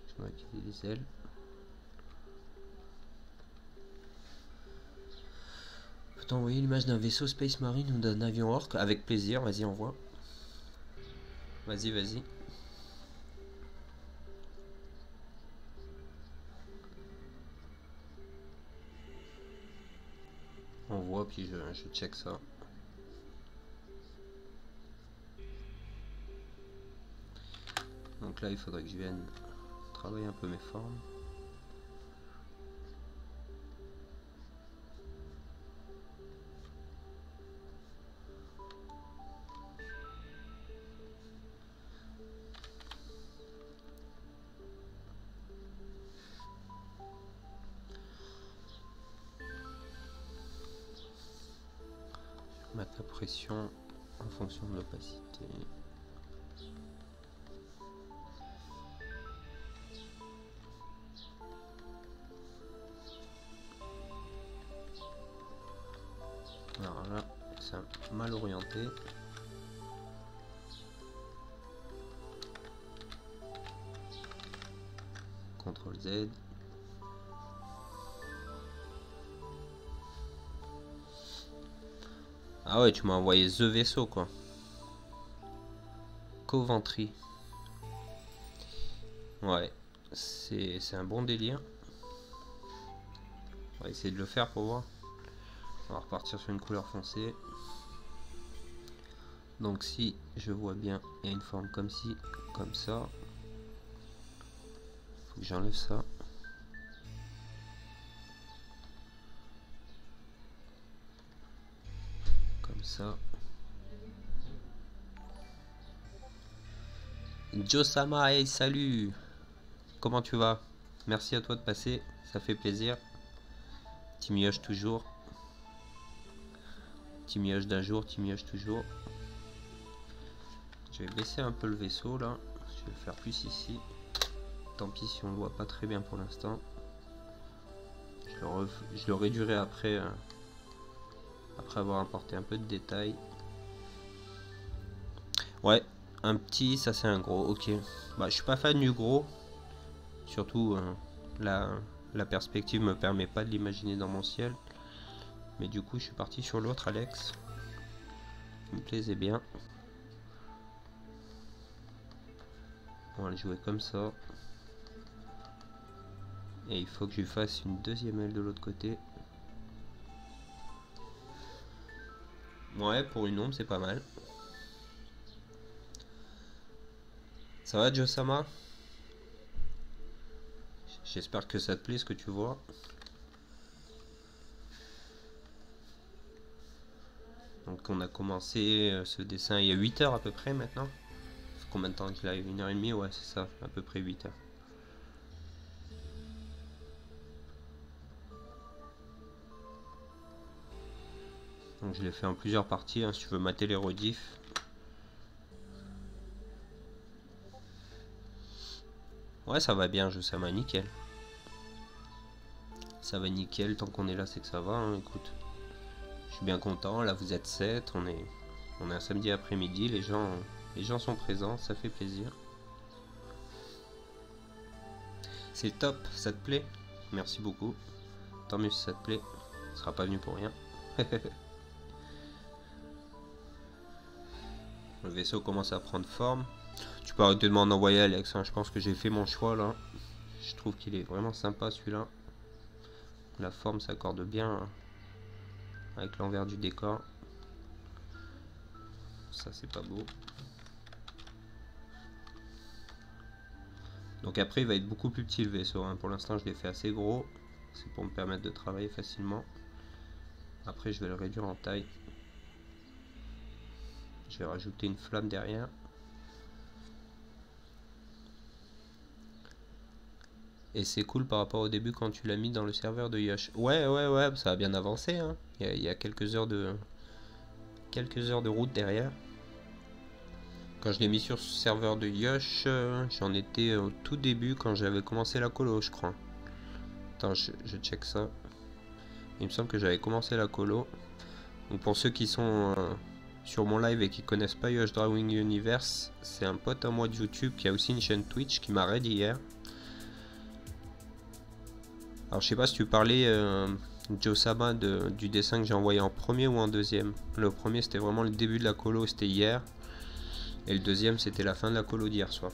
Je vais utiliser des ailes. Peut envoyer l'image d'un vaisseau Space Marine ou d'un avion Orc? Avec plaisir, vas-y envoie. Vas-y, vas-y. On voit, puis je check ça. Donc là, il faudrait que je vienne travailler un peu mes formes. Mettre la pression en fonction de l'opacité. Alors là, c'est mal orienté. CTRL Z. Ah ouais, tu m'as envoyé The vaisseau quoi. Coventry. Ouais, c'est un bon délire. On va essayer de le faire pour voir. On va repartir sur une couleur foncée. Donc si je vois bien, il y a une forme comme ci, comme ça. Faut que j'enlève ça. Comme ça. Josama, hey, salut! Comment tu vas? Merci à toi de passer, ça fait plaisir. Team Yosh toujours. Team Yosh d'un jour, Team Yosh toujours. Je vais baisser un peu le vaisseau là. Je vais le faire plus ici. Tant pis si on le voit pas très bien pour l'instant. Je le réduirai après, après avoir apporté un peu de détails. Ouais, un petit, ça c'est un gros, ok. Bah, je suis pas fan du gros. Surtout, la perspective me permet pas de l'imaginer dans mon ciel. Mais du coup, je suis parti sur l'autre, Alex. Qui me plaisait bien. On va le jouer comme ça. Et il faut que je lui fasse une deuxième aile de l'autre côté. Ouais, pour une ombre, c'est pas mal. Ça va, Josama? J'espère que ça te plaît ce que tu vois. Donc on a commencé ce dessin il y a 8 heures à peu près maintenant. Combien de temps qu'il a? 1h30? Ouais, c'est ça, à peu près 8 heures. Donc je l'ai fait en plusieurs parties, hein, si tu veux mater les rediffs. Ouais, ça va bien, ça va nickel. Ça va nickel, tant qu'on est là c'est que ça va, hein, écoute. Je suis bien content, là vous êtes 7, on est un samedi après-midi, les gens sont présents, ça fait plaisir. C'est top, ça te plaît? Merci beaucoup. Tant mieux si ça te plaît, tu seras pas venu pour rien. Le vaisseau commence à prendre forme. Tu peux arrêter de m'en envoyer, Alex, hein. Je pense que j'ai fait mon choix là. Je trouve qu'il est vraiment sympa celui-là. La forme s'accorde bien, hein, avec l'envers du décor. Ça c'est pas beau. Donc après il va être beaucoup plus petit le vaisseau, hein. Pour l'instant je l'ai fait assez gros, c'est pour me permettre de travailler facilement. Après je vais le réduire en taille. Je vais rajouter une flamme derrière. Et c'est cool par rapport au début quand tu l'as mis dans le serveur de Yosh. Ouais, ça a bien avancé, hein. Il y a quelques heures de route derrière. Quand je l'ai mis sur ce serveur de Yosh, j'en étais au tout début quand j'avais commencé la colo, je crois. Attends, je check ça. Il me semble que j'avais commencé la colo. Donc pour ceux qui sont sur mon live et qui connaissent pas Yosh Drawing Universe, c'est un pote à moi de YouTube qui a aussi une chaîne Twitch qui m'a raid hier. Alors je sais pas si tu parlais Joe Sama du dessin que j'ai envoyé en premier ou en deuxième. Le premier c'était vraiment le début de la colo, c'était hier. Et le deuxième c'était la fin de la colo d'hier soir.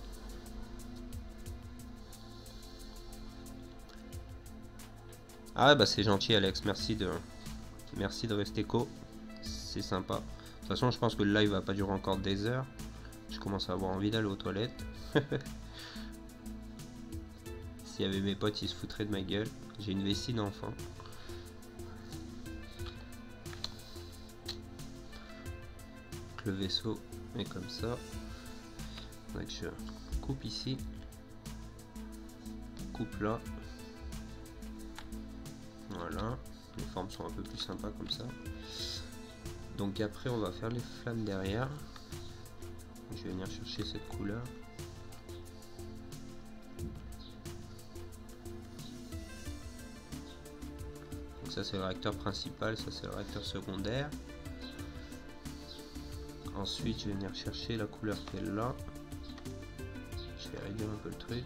Ah bah c'est gentil Alex, merci de rester co. C'est sympa. De toute façon je pense que le live va pas durer encore des heures. Je commence à avoir envie d'aller aux toilettes. S'il y avait mes potes ils se foutraient de ma gueule. J'ai une vessie d'enfant. Le vaisseau est comme ça. Donc je coupe ici. Coupe là. Voilà. Les formes sont un peu plus sympas comme ça. Donc après on va faire les flammes derrière. Je vais venir chercher cette couleur. Donc ça c'est le réacteur principal, ça c'est le réacteur secondaire. Ensuite je vais venir chercher la couleur qui est là. Je vais réduire un peu le truc.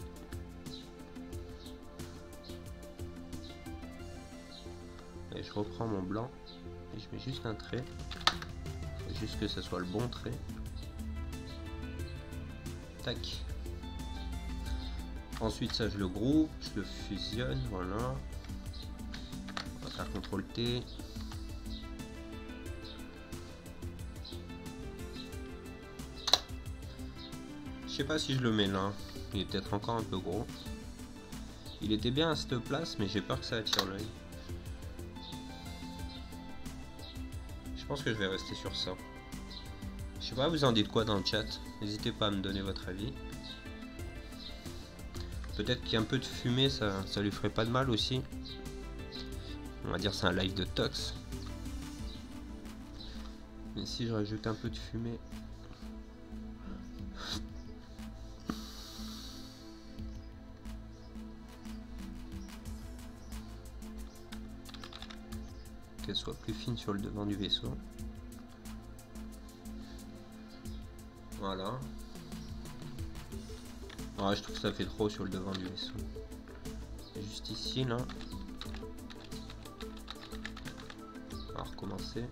Et je reprends mon blanc et je mets juste un trait. Il faut juste que ce soit le bon trait. Tac. Ensuite ça je le groupe, je le fusionne, voilà. On va faire CTRL T. Je sais pas si je le mets là, il est peut-être encore un peu gros. Il était bien à cette place mais j'ai peur que ça attire l'œil. Je pense que je vais rester sur ça. Je sais pas, vous en dites quoi dans le chat? N'hésitez pas à me donner votre avis. Peut-être qu'il y a un peu de fumée, ça lui ferait pas de mal aussi. On va dire c'est un live de tox. Mais si je rajoute un peu de fumée... Qu'elle soit plus fine sur le devant du vaisseau. Voilà. Ah, je trouve que ça fait trop sur le devant du vaisseau. Juste ici, là. On va recommencer.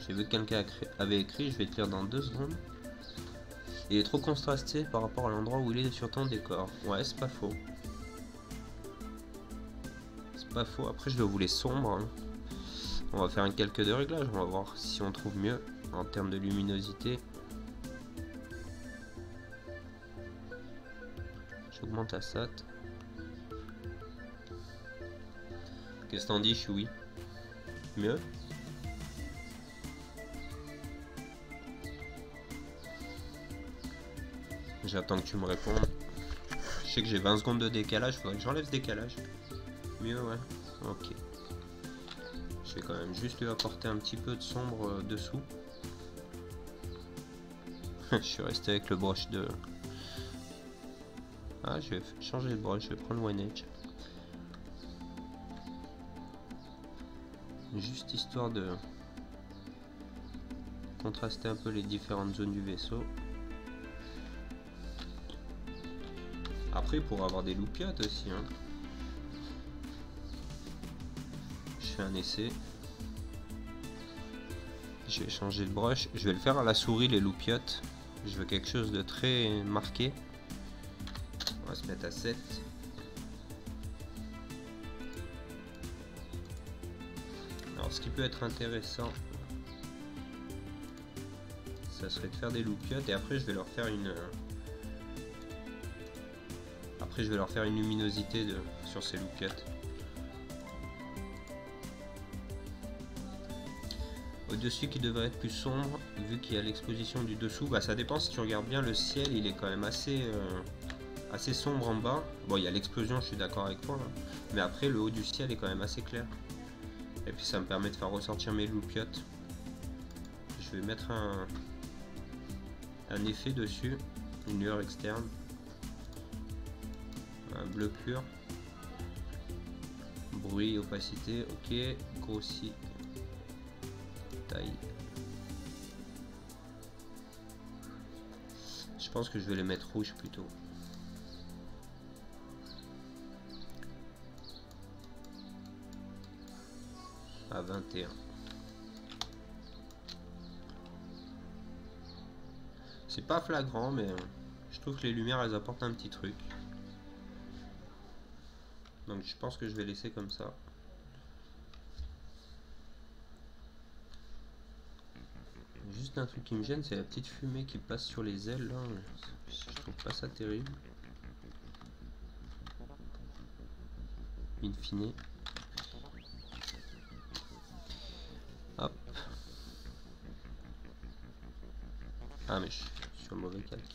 J'ai vu que quelqu'un avait écrit, je vais te lire dans 2 secondes. Il est trop contrasté par rapport à l'endroit où il est sur ton décor. Ouais, c'est pas faux. C'est pas faux. Après, je le voulais sombre. Hein. On va faire un calque de réglage. On va voir si on trouve mieux en termes de luminosité. J'augmente la SAT. Qu'est-ce que t'en dis, Choui? Mieux? J'attends que tu me répondes. Je sais que j'ai 20 secondes de décalage, faudrait que j'enlève ce décalage. Mieux, ouais. Ok. Je vais quand même juste lui apporter un petit peu de sombre dessous. Je suis resté avec le brush de... Ah, je vais changer de brush, je vais prendre le One Edge. Juste histoire de contraster un peu les différentes zones du vaisseau. Après, pour avoir des loupiottes aussi. Hein. Je fais un essai. Je vais changer de brush. Je vais le faire à la souris, les loupiottes. Je veux quelque chose de très marqué. On va se mettre à 7. Alors, ce qui peut être intéressant, ça serait de faire des loop cuts et après je vais leur faire une luminosité sur ces loop cuts. Au-dessus qui devrait être plus sombre vu qu'il y a l'exposition du dessous. Bah ça dépend, si tu regardes bien le ciel, il est quand même assez sombre en bas. Bon, il y a l'explosion, je suis d'accord avec toi, hein. Mais après le haut du ciel est quand même assez clair. Et puis ça me permet de faire ressortir mes loop cuts. Je vais mettre un effet dessus, une lueur externe, un bleu pur, bruit, opacité, ok, grossi, taille. Je pense que je vais les mettre rouges plutôt. À 21. C'est pas flagrant, mais je trouve que les lumières elles apportent un petit truc. Donc je pense que je vais laisser comme ça. Juste un truc qui me gêne, c'est la petite fumée qui passe sur les ailes là. Je trouve pas ça terrible. In fine. Hop. Ah mais je suis sur le mauvais calque.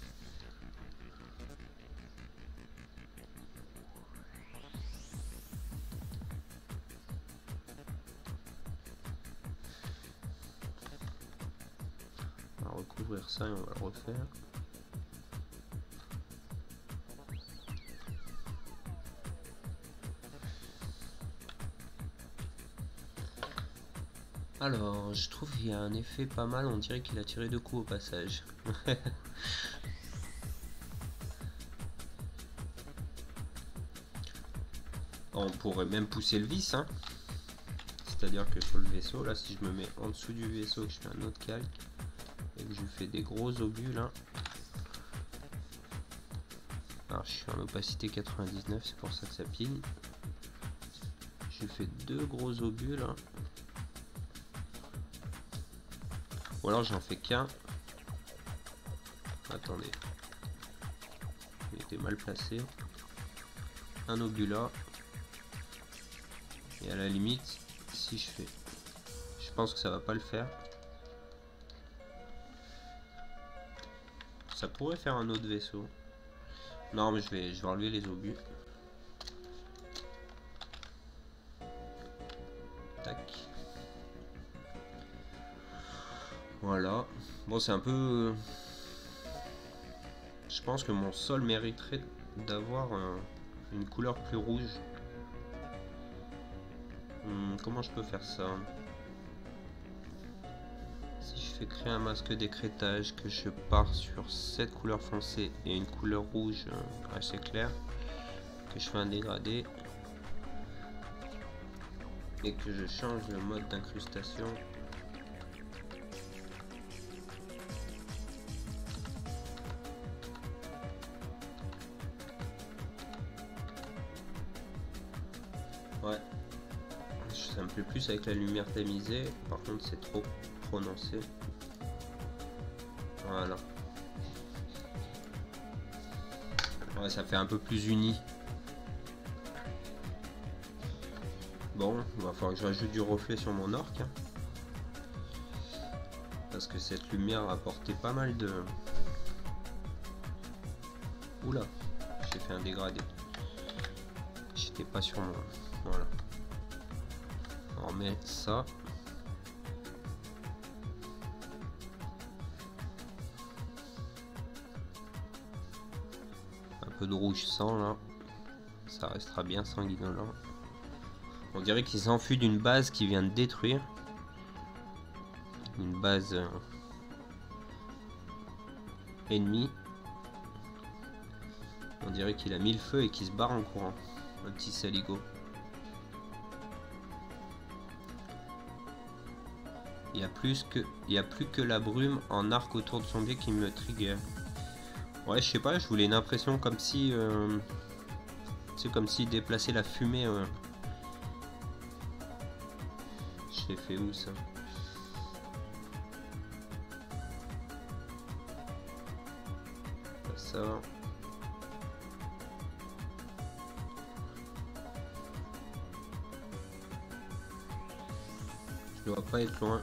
On va recouvrir ça et on va le refaire. Alors, je trouve qu'il y a un effet pas mal, on dirait qu'il a tiré 2 coups au passage. On pourrait même pousser le vis, hein. C'est-à-dire que sur le vaisseau, là, si je me mets en dessous du vaisseau, que je fais un autre calque, et que je fais des gros obus, là. Alors, je suis en opacité 99, c'est pour ça que ça pile. Je fais 2 gros obus, là. Ou alors j'en fais qu'un. Attendez. Il était mal placé. Un obus là. Et à la limite, si je fais... Je pense que ça va pas le faire. Ça pourrait faire un autre vaisseau. Non mais je vais enlever les obus. Tac. Voilà. Bon, c'est un peu... Je pense que mon sol mériterait d'avoir une couleur plus rouge. Comment je peux faire ça? Si je fais créer un masque d'écrêtage, que je pars sur cette couleur foncée et une couleur rouge assez claire, que je fais un dégradé et que je change le mode d'incrustation. Ouais, ça me plaît plus avec la lumière tamisée, par contre c'est trop prononcé. Voilà. Ouais, ça fait un peu plus uni. Bon, il va falloir que je rajoute du reflet sur mon orc, hein. Parce que cette lumière a apporté pas mal de... Oula, j'ai fait un dégradé. J'étais pas sur mon... Voilà. On remet ça. Un peu de rouge sang là. Ça restera bien sanguinolent. On dirait qu'il s'enfuit d'une base qui vient de détruire. Une base ennemie. On dirait qu'il a mis le feu et qu'il se barre en courant. Un petit saligo. Il y a plus que la brume en arc autour de son biais qui me trigger. Ouais, je sais pas, je voulais une impression comme si... c'est comme s'il déplaçait la fumée. Je l'ai fait où ça? ça. Je dois pas être loin.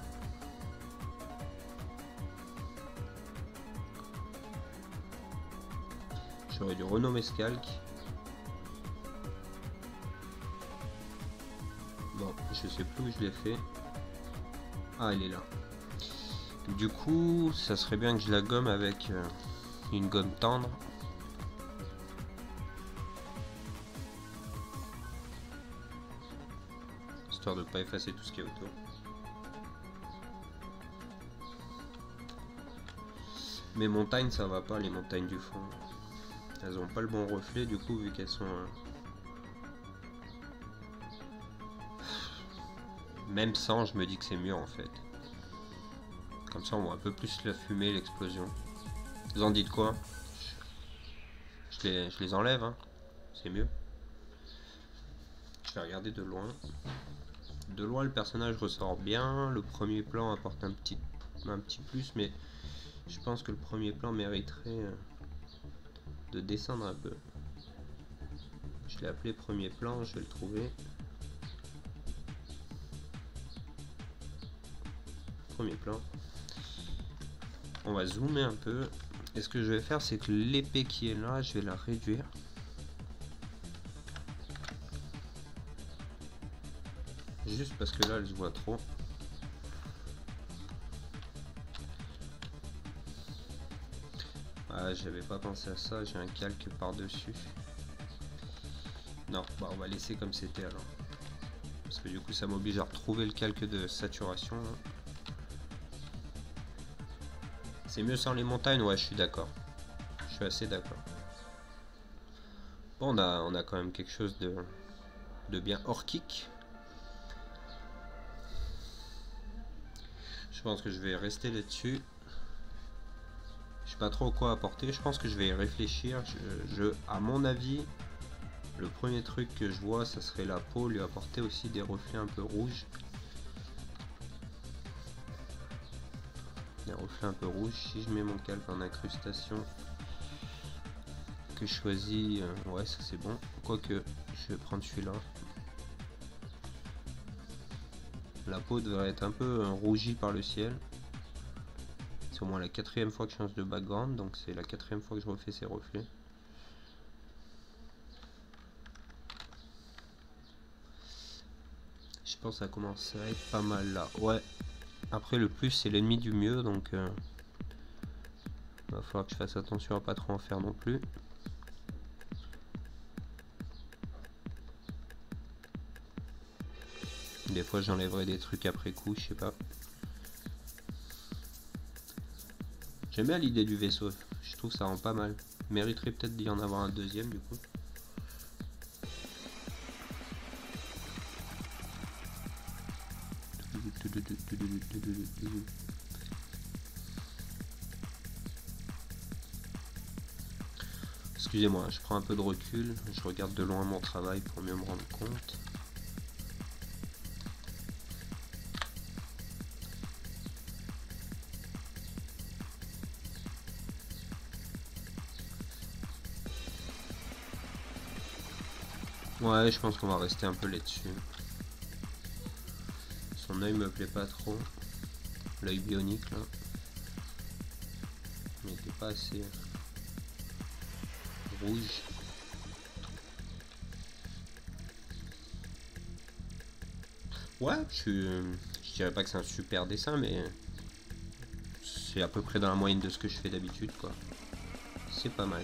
J'aurais dû renommer ce calque. Bon, je sais plus où je l'ai fait. Ah, il est là. Du coup, ça serait bien que je la gomme avec une gomme tendre. Histoire de ne pas effacer tout ce qui est autour. Mes montagnes, ça va pas, les montagnes du fond. Elles ont pas le bon reflet, du coup, vu qu'elles sont... Même sans, je me dis que c'est mieux en fait. Comme ça, on voit un peu plus la fumée, l'explosion. Vous en dites quoi? Je les enlève, hein. C'est mieux. Je vais regarder de loin. De loin, le personnage ressort bien. Le premier plan apporte un petit plus, mais je pense que le premier plan mériterait de descendre un peu. Je l'ai appelé premier plan, je vais le trouver. Premier plan. On va zoomer un peu. Et ce que je vais faire, c'est que l'épée qui est là, je vais la réduire. Juste parce que là, elle se voit trop. Ah, j'avais pas pensé à ça, j'ai un calque par-dessus. Non, bah on va laisser comme c'était alors. Parce que du coup, ça m'oblige à retrouver le calque de saturation. C'est mieux sans les montagnes, ouais, je suis d'accord. Je suis assez d'accord. Bon, on a quand même quelque chose de bien orquique. Je pense que je vais rester là-dessus. Je sais pas trop quoi apporter. Je pense que je vais y réfléchir. À mon avis, le premier truc que je vois, ça serait la peau. Lui apporter aussi des reflets un peu rouges. Des reflets un peu rouges. Si je mets mon calque en incrustation, que je choisis, ouais, ça c'est bon. Quoique, je vais prendre celui-là. La peau devrait être un peu rougie par le ciel. C'est au moins la 4e fois que je change de background, donc c'est la 4e fois que je refais ces reflets. Je pense que ça commence à être pas mal là. Ouais. Après le plus c'est l'ennemi du mieux, donc va falloir que je fasse attention à pas trop en faire non plus. Des fois j'enlèverai des trucs après coup, je sais pas. J'aime bien l'idée du vaisseau, je trouve que ça rend pas mal. Mériterait peut-être d'y en avoir un deuxième du coup. Excusez-moi, je prends un peu de recul, je regarde de loin mon travail pour mieux me rendre compte. Ouais, je pense qu'on va rester un peu là-dessus. Son œil me plaît pas trop. L'œil bionique là. Il n'était pas assez rouge. Ouais, je dirais pas que c'est un super dessin, mais c'est à peu près dans la moyenne de ce que je fais d'habitude, quoi. C'est pas mal.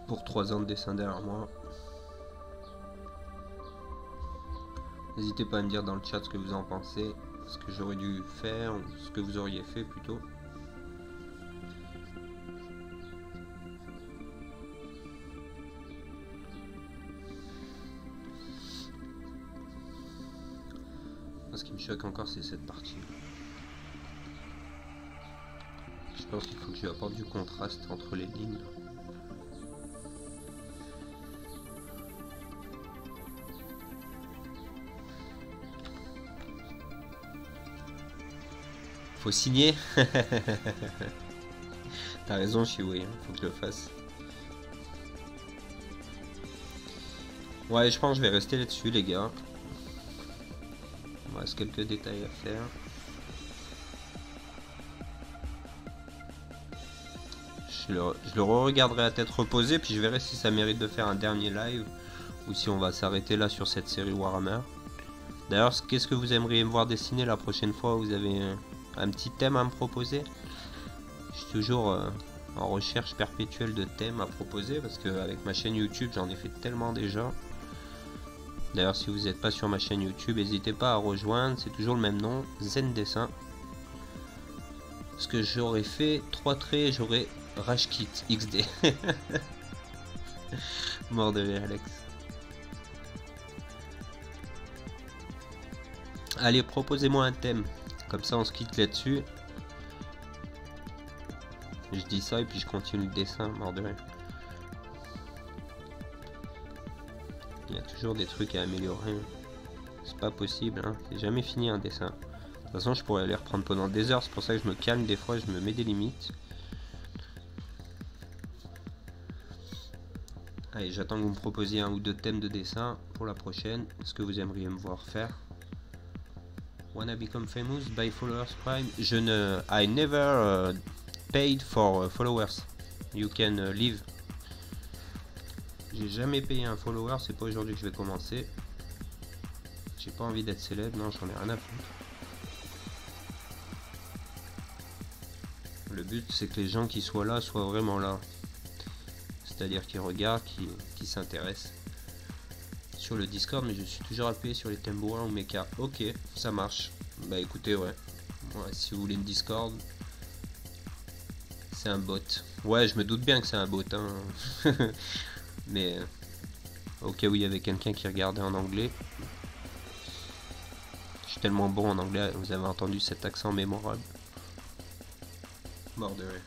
Pour 3 ans de dessin derrière moi. N'hésitez pas à me dire dans le chat ce que vous en pensez, ce que j'aurais dû faire, ou ce que vous auriez fait plutôt. Ce qui me choque encore, c'est cette partie. Je pense qu'il faut que je lui apporte du contraste entre les lignes. Faut signer. T'as raison, Chiwi, faut que je le fasse. Ouais, je pense que je vais rester là-dessus, les gars. Il me reste quelques détails à faire. Je le re-regarderai à tête reposée, puis je verrai si ça mérite de faire un dernier live ou si on va s'arrêter là sur cette série Warhammer. D'ailleurs, qu'est-ce que vous aimeriez me voir dessiner la prochaine fois? Vous avez un petit thème à me proposer? Je suis toujours en recherche perpétuelle de thèmes à proposer parce qu'avec ma chaîne YouTube, j'en ai fait tellement déjà. D'ailleurs, si vous n'êtes pas sur ma chaîne YouTube, n'hésitez pas à rejoindre, c'est toujours le même nom, Zen Dessin. Ce que j'aurais fait, 3 traits, j'aurais Rage Kit XD. Mort de rire, Alex. Allez, proposez-moi un thème, comme ça on se quitte là-dessus. Je dis ça et puis je continue le dessin, mort de rire. Il y a toujours des trucs à améliorer. C'est pas possible, hein. C'est jamais fini un dessin. De toute façon, je pourrais les reprendre pendant des heures. C'est pour ça que je me calme des fois, je me mets des limites. Allez, j'attends que vous me proposiez un ou deux thèmes de dessin pour la prochaine. Ce que vous aimeriez me voir faire. Wanna become famous by followers prime? I never paid for followers. You can leave. J'ai jamais payé un follower, c'est pas aujourd'hui que je vais commencer. J'ai pas envie d'être célèbre, non, j'en ai rien à foutre. Le but c'est que les gens qui soient là soient vraiment là. C'est-à-dire qui regardent, qui s'intéressent. Sur le Discord, mais je suis toujours appuyé sur les thèmes bourrins ou mecha. Ok, ça marche. Bah écoutez, ouais. Si vous voulez une Discord, c'est un bot. Ouais, je me doute bien que c'est un bot, hein. Mais au cas où il y avait quelqu'un qui regardait en anglais. Je suis tellement bon en anglais, vous avez entendu cet accent mémorable. Mort de rire.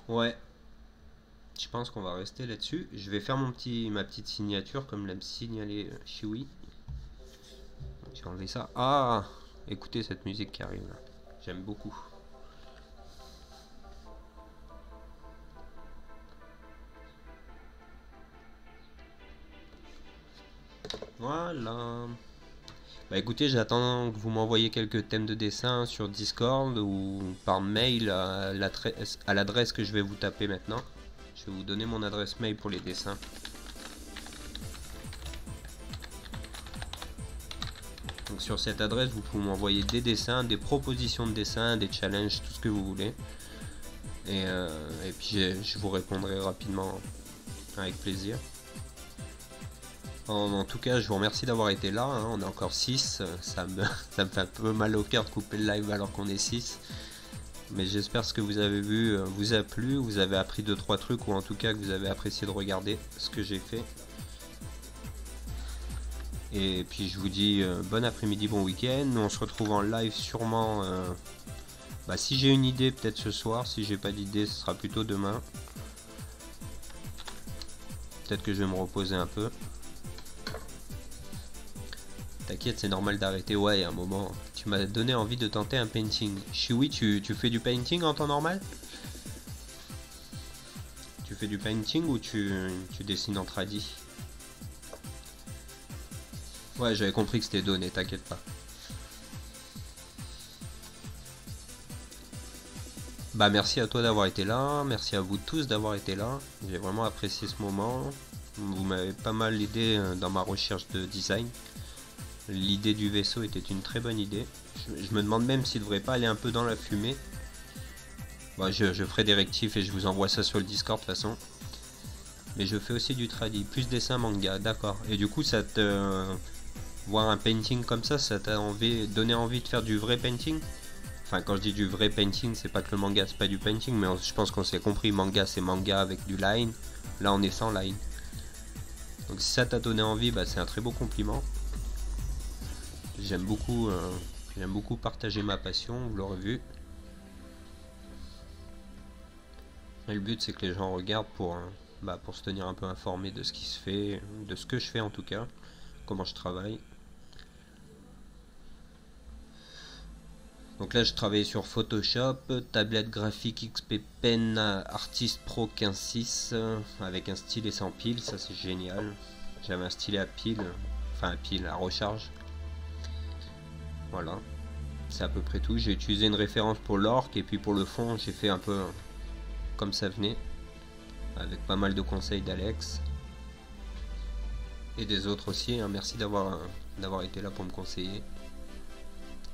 Ouais. Je pense qu'on va rester là-dessus. Je vais faire ma petite signature comme l'a signalé Chiwi. J'ai enlevé ça. Ah, écoutez cette musique qui arrive là. J'aime beaucoup. Voilà. Bah écoutez, j'attends que vous m'envoyiez quelques thèmes de dessin sur Discord ou par mail à l'adresse que je vais vous taper maintenant. Je vais vous donner mon adresse mail pour les dessins. Donc sur cette adresse, vous pouvez m'envoyer des dessins, des propositions de dessins, des challenges, tout ce que vous voulez. Et puis je vous répondrai rapidement avec plaisir. En tout cas, je vous remercie d'avoir été là, hein. On est encore 6, ça me fait un peu mal au cœur de couper le live alors qu'on est 6. Mais j'espère que ce que vous avez vu vous a plu, vous avez appris 2-3 trucs ou en tout cas que vous avez apprécié de regarder ce que j'ai fait. Et puis je vous dis bon après-midi, bon week-end. Nous on se retrouve en live sûrement, si j'ai une idée peut-être ce soir, si j'ai pas d'idée ce sera plutôt demain. Peut-être que je vais me reposer un peu. T'inquiète, c'est normal d'arrêter. Ouais, à un moment, tu m'as donné envie de tenter un painting. Chiwi, tu fais du painting en temps normal? Tu fais du painting ou tu dessines en tradi? Ouais, j'avais compris que c'était donné, t'inquiète pas. Bah merci à toi d'avoir été là, merci à vous tous d'avoir été là. J'ai vraiment apprécié ce moment. Vous m'avez pas mal aidé dans ma recherche de design. L'idée du vaisseau était une très bonne idée. Je me demande même s'il ne devrait pas aller un peu dans la fumée. Bon, je ferai des rectifs et je vous envoie ça sur le Discord de toute façon. Mais je fais aussi du tradi, plus dessin manga, d'accord. Et du coup, ça te... voir un painting comme ça t'a donné envie de faire du vrai painting? Enfin, quand je dis du vrai painting, c'est pas que le manga c'est pas du painting, mais je pense qu'on s'est compris, manga c'est manga avec du line. Là, on est sans line. Donc si ça t'a donné envie, c'est un très beau compliment. J'aime beaucoup partager ma passion, vous l'aurez vu. Et le but c'est que les gens regardent pour se tenir un peu informé de ce qui se fait, de ce que je fais en tout cas, comment je travaille. Donc là je travaille sur Photoshop, tablette graphique XP Pen Artist Pro 15.6 avec un stylet sans pile, ça c'est génial. J'avais un stylet à pile, enfin à pile, à recharge. Voilà, c'est à peu près tout. J'ai utilisé une référence pour l'orque et puis pour le fond j'ai fait un peu comme ça venait, avec pas mal de conseils d'Alex et des autres aussi, hein. Merci d'avoir été là pour me conseiller.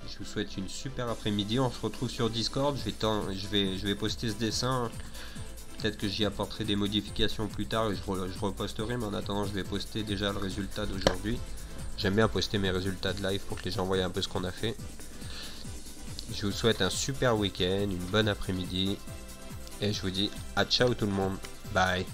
Je vous souhaite une super après-midi. On se retrouve sur Discord. Je vais poster ce dessin. Peut-être que j'y apporterai des modifications plus tard et je reposterai. Mais en attendant, je vais poster déjà le résultat d'aujourd'hui. J'aime bien poster mes résultats de live pour que les gens voient un peu ce qu'on a fait. Je vous souhaite un super week-end, une bonne après-midi. Et je vous dis à ciao tout le monde. Bye.